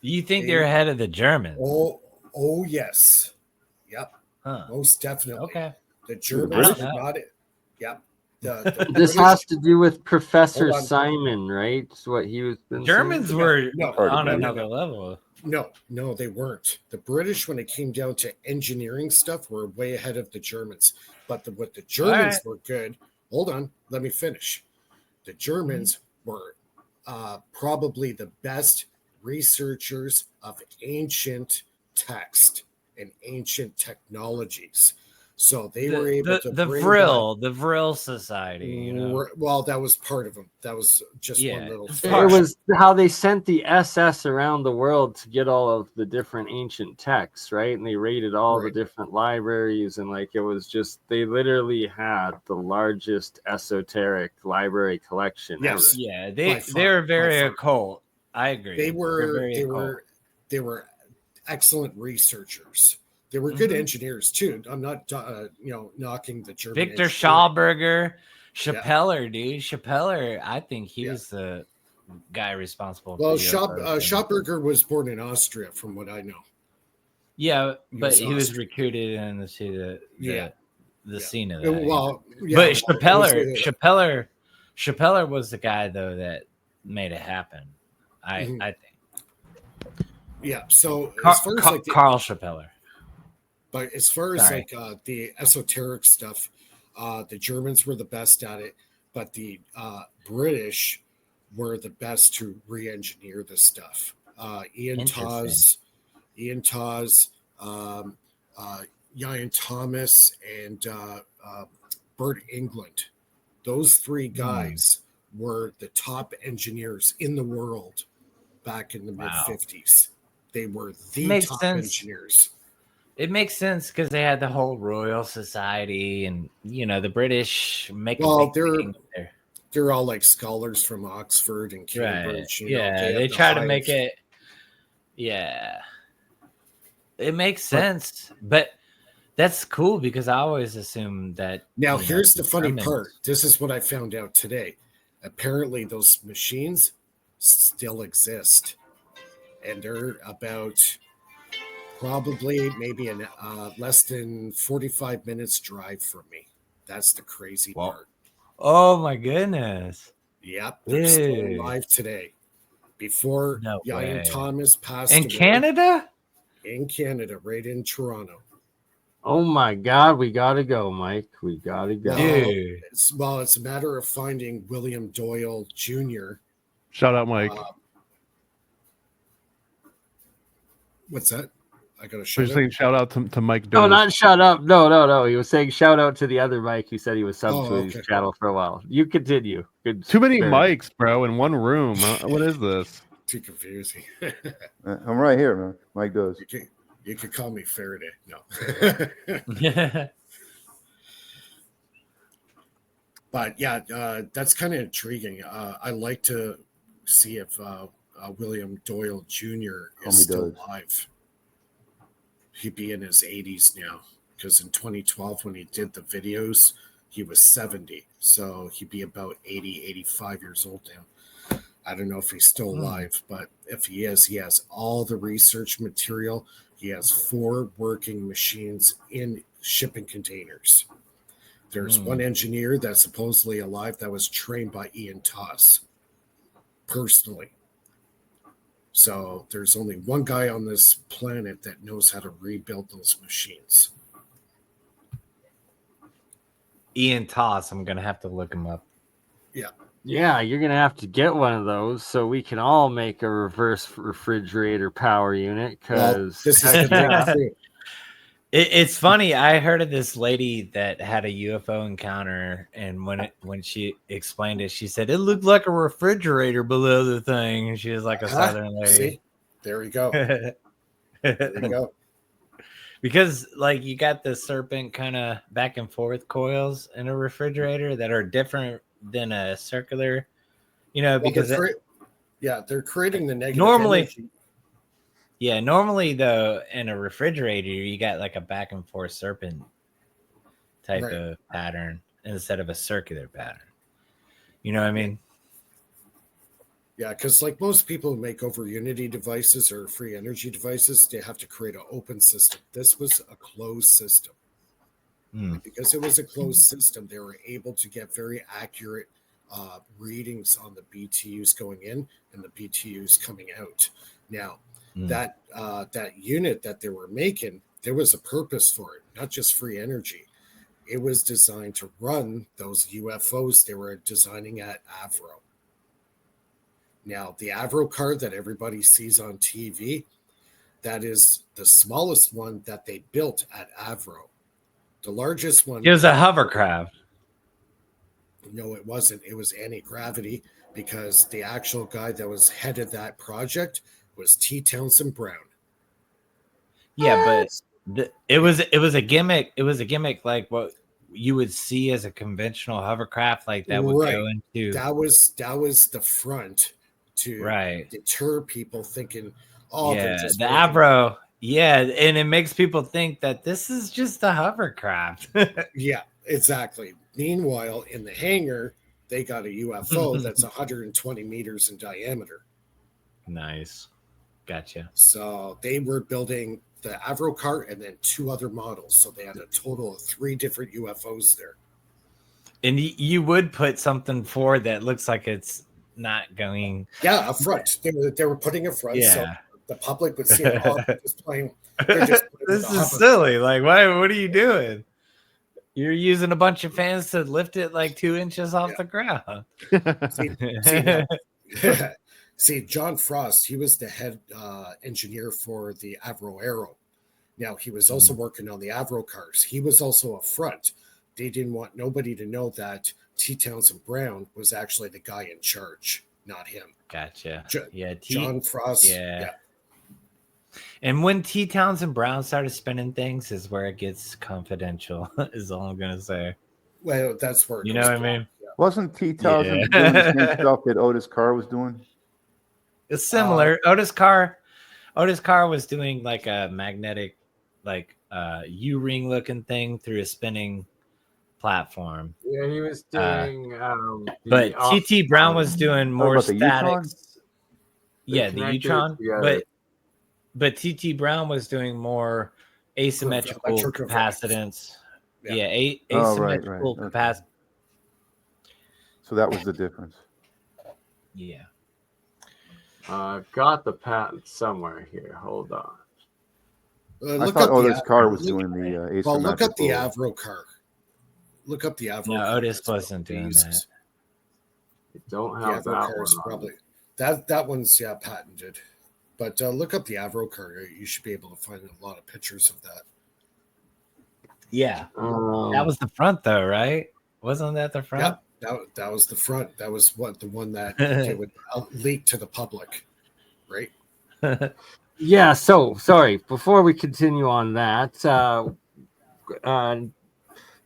You think they're ahead of the Germans? Oh yes. Yep. Most definitely. Okay. The Germans were not it. Yep. This has to do with Professor Simon, right? It's what he was. Germans were on another level. No, they weren't. The British, when it came down to engineering stuff, were way ahead of the Germans. But what the Germans were good. Hold on, let me finish. The Germans were probably the best researchers of ancient text and ancient technologies. So they were able to the Vril Society. You know? Well, that was part of them. That was just one little thing. It was how they sent the SS around the world to get all of the different ancient texts, right? And they raided all the different libraries, and like it was just they literally had the largest esoteric library collection ever. Yeah, they were very occult. I agree. They were excellent researchers. They were good engineers too. I'm not, knocking the German. Victor Schauberger, Chapeller, dude. Chapeller, I think he was the guy responsible. Well, Schauberger was born in Austria, from what I know. Yeah, but he was recruited into the scene of that. Well, but Chapeller was the guy though that made it happen. I think. Yeah. So Carl Chapeller. But as far as the esoteric stuff, the Germans were the best at it, but the British were the best to re-engineer this stuff. Ian Tawes, Ian Thomas, and Bert England. Those three guys were the top engineers in the world back in the mid 50s. They were the top engineers. It makes sense because they had the whole Royal Society, and the British make they're all like scholars from Oxford and Cambridge. Right. They try to make it. Yeah, it makes sense, but that's cool because I always assumed that. Now, here's the funny part. This is what I found out today. Apparently, those machines still exist, and they're about probably maybe less than 45 minutes drive from me. That's the crazy part. Oh my goodness! Yep, they're still alive today. Before Ian Thomas passed away. Canada? In Canada, right in Toronto. Oh my God, we gotta go, Mike. We gotta go. It's a matter of finding William Doyle Jr. Shout out, Mike. What's that? I got to shout out to Mike. No, not shout out. No. He was saying shout out to the other Mike who said he was subbed to his channel for a while. You continue. Good. Too many mics, bro, in one room. What is this? Too confusing. I'm right here, man. Mike does. You could call me Faraday. No. But yeah, that's kind of intriguing. I like to see if William Doyle Jr. is still alive. He'd be in his 80s now, because in 2012, when he did the videos, he was 70. So he'd be about 80, 85 years old now. I don't know if he's still alive, but if he is, he has all the research material. He has 4 working machines in shipping containers. There's one engineer that's supposedly alive that was trained by Ian Toss personally. So there's only one guy on this planet that knows how to rebuild those machines. Ian Toss, I'm going to have to look him up. Yeah, you're going to have to get one of those so we can all make a reverse refrigerator power unit. Because this is the thing. It's funny. I heard of this lady that had a UFO encounter, and when she explained it, she said it looked like a refrigerator below the thing. She was like a Southern lady. See? There we go. There we go. Because like you got the serpent kind of back and forth coils in a refrigerator that are different than a circular, because they're creating the negative normally energy. Yeah, normally though in a refrigerator you got like a back and forth serpent type of pattern instead of a circular pattern. You know what I mean? Yeah, because like most people who make over Unity devices or free energy devices, they have to create an open system. This was a closed system. Because it was a closed system, they were able to get very accurate readings on the BTUs going in and the BTUs coming out. Now, that unit that they were making, there was a purpose for it, not just free energy. It was designed to run those UFOs they were designing at Avro. Now, the Avro card that everybody sees on TV, that is the smallest one that they built at Avro. The largest one. It was a hovercraft. No, it wasn't. It was anti-gravity, because the actual guy that was head of that project was T. Townsend Brown. Yeah, but it was a gimmick. It was a gimmick like what you would see as a conventional hovercraft, like that would go into. That was the front to deter people thinking, they're just the Avro. Yeah, and it makes people think that this is just a hovercraft. Yeah, exactly. Meanwhile, in the hangar, they got a UFO that's 120 meters in diameter. Nice. Gotcha. So they were building the Avro cart and then 2 other models. So they had a total of 3 different UFOs there. And you would put something forward that looks like it's not going. Yeah, up front. They were putting it front. Yeah. So the public would see it displaying. This is silly. Like, why? What are you doing? You're using a bunch of fans to lift it like 2 inches off the ground. See, John Frost, he was the head engineer for the Avro Arrow. Now, he was also working on the Avro cars. He was also a front. They didn't want nobody to know that T. Townsend Brown was actually the guy in charge, not him. Gotcha. John Frost. Yeah. And when T. Townsend Brown started spinning things is where it gets confidential, is all I'm going to say. Well, that's where you know what I mean? Yeah. Wasn't T. Townsend doing the same stuff that Otis Carr was doing? It's similar. Otis Carr was doing like a magnetic, like U-ring looking thing through a spinning platform. Yeah, he was doing. But T.T. Brown was doing more statics. Yeah, the U-tron. But T.T. Brown was doing more asymmetrical capacitance. Yeah, asymmetrical capacitance. So that was the difference. Yeah. I've got the patent somewhere here. Hold on. I thought Otis Carr was doing the asymmetrical. Well, look up the Avro car. Look up the Avro. No, Otis wasn't doing that. You don't have that one. Probably that one's patented. But look up the Avro car. You should be able to find a lot of pictures of that. Yeah, that was the front, though, right? Wasn't that the front? Yeah, that was the front. That was the one that they would leak to the public, right? Yeah. So sorry. Before we continue on that,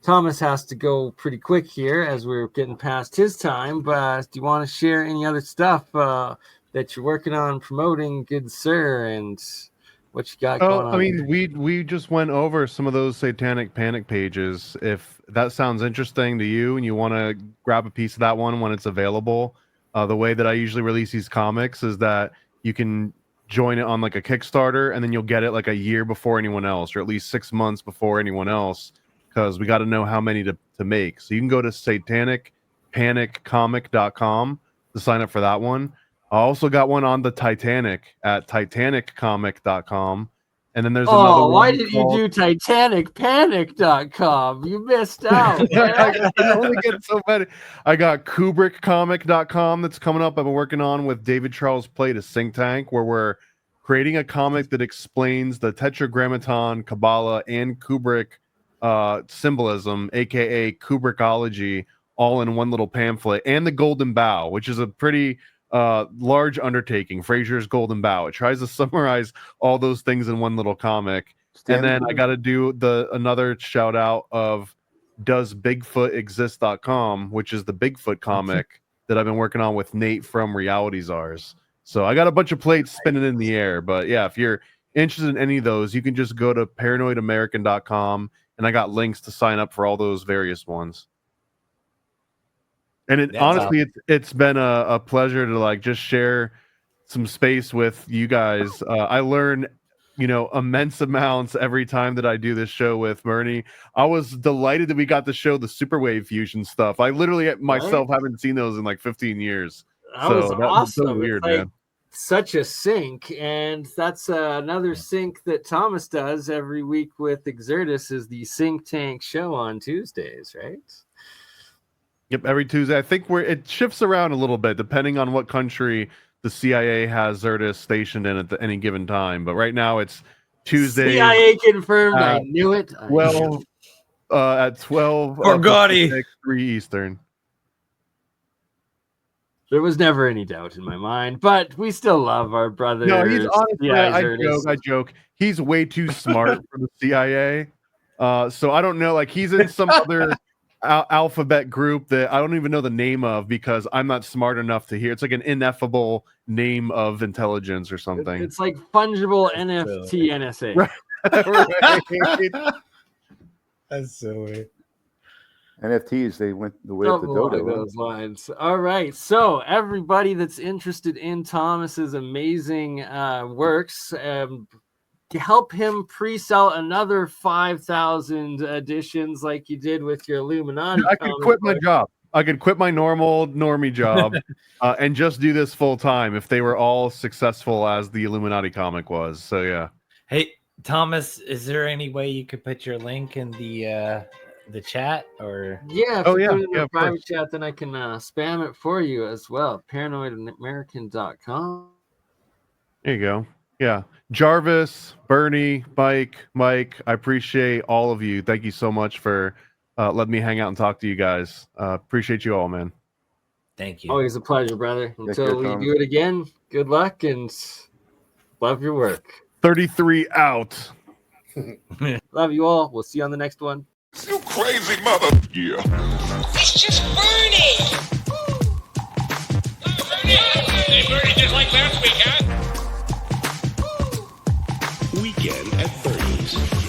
Thomas has to go pretty quick here as we're getting past his time. But do you want to share any other stuff that you're working on promoting, good sir, and what you got going on? I mean, we just went over some of those Satanic Panic pages. If that sounds interesting to you and you want to grab a piece of that one when it's available, the way that I usually release these comics is that you can join it on like a Kickstarter, and then you'll get it like a year before anyone else, or at least 6 months before anyone else, because we got to know how many to make. So you can go to satanicpaniccomic.com to sign up for that one. I also got one on the Titanic at titaniccomic.com. And then there's another one. Why did you do titanicpanic.com? You missed out. I only get so many. I got kubrickcomic.com that's coming up. I've been working on with David Charles Plate, a think tank, where we're creating a comic that explains the Tetragrammaton, Kabbalah, and Kubrick symbolism, aka Kubrickology, all in one little pamphlet, and the Golden Bough, which is a pretty large undertaking. Fraser's Golden Bough. It tries to summarize all those things in one little comic. And then I got to do another shout out of doesbigfootexist.com, which is the Bigfoot comic that I've been working on with Nate from Reality Czars. So I got a bunch of plates spinning in the air. But yeah, if you're interested in any of those, you can just go to paranoidamerican.com, and I got links to sign up for all those various ones. And honestly, it's been a pleasure to like just share some space with you guys. I learn, immense amounts every time that I do this show with BurnEye. I was delighted that we got to show the superwave fusion stuff. I literally myself haven't seen those in like 15 years. That was awesome. So weird, man. Such a sync, and that's another sync that Thomas does every week with Exertus, is the Sync Tank show on Tuesdays, right? Yep, every Tuesday. I think it shifts around a little bit depending on what country the CIA has Xertus stationed in at any given time. But right now it's Tuesday. CIA confirmed. I knew it. At 12 or Gotti 3 Eastern. There was never any doubt in my mind, but we still love our brother. No, he's honestly, I joke. He's way too smart for the CIA. So I don't know. Like he's in some other alphabet group that I don't even know the name of because I'm not smart enough to hear. It's like an ineffable name of intelligence or something. It's like fungible NFT NSA. Right. That's silly. NFTs, they went the way of the dodo. Those lines. All right. So everybody that's interested in Thomas's amazing works, to help him pre-sell another 5,000 editions like you did with your Illuminati. I could quit my job. I could quit my normie job and just do this full time if they were all successful as the Illuminati comic was. So yeah. Hey Thomas, is there any way you could put your link in the chat or? Yeah. If you put it in the private chat, then I can spam it for you as well. ParanoidAmerican.com. There you go. Yeah. Jarvis, Bernie, Mike, I appreciate all of you. Thank you so much for letting me hang out and talk to you guys. Appreciate you all, man. Thank you. Always a pleasure, brother. Take Until care, we Tom. do it again, good luck and love your work. 33 out. Love you all. We'll see you on the next one. You crazy mother. Yeah. It's just Bernie! Hey, Bernie, just like last week, huh? Weekend at Bernie's.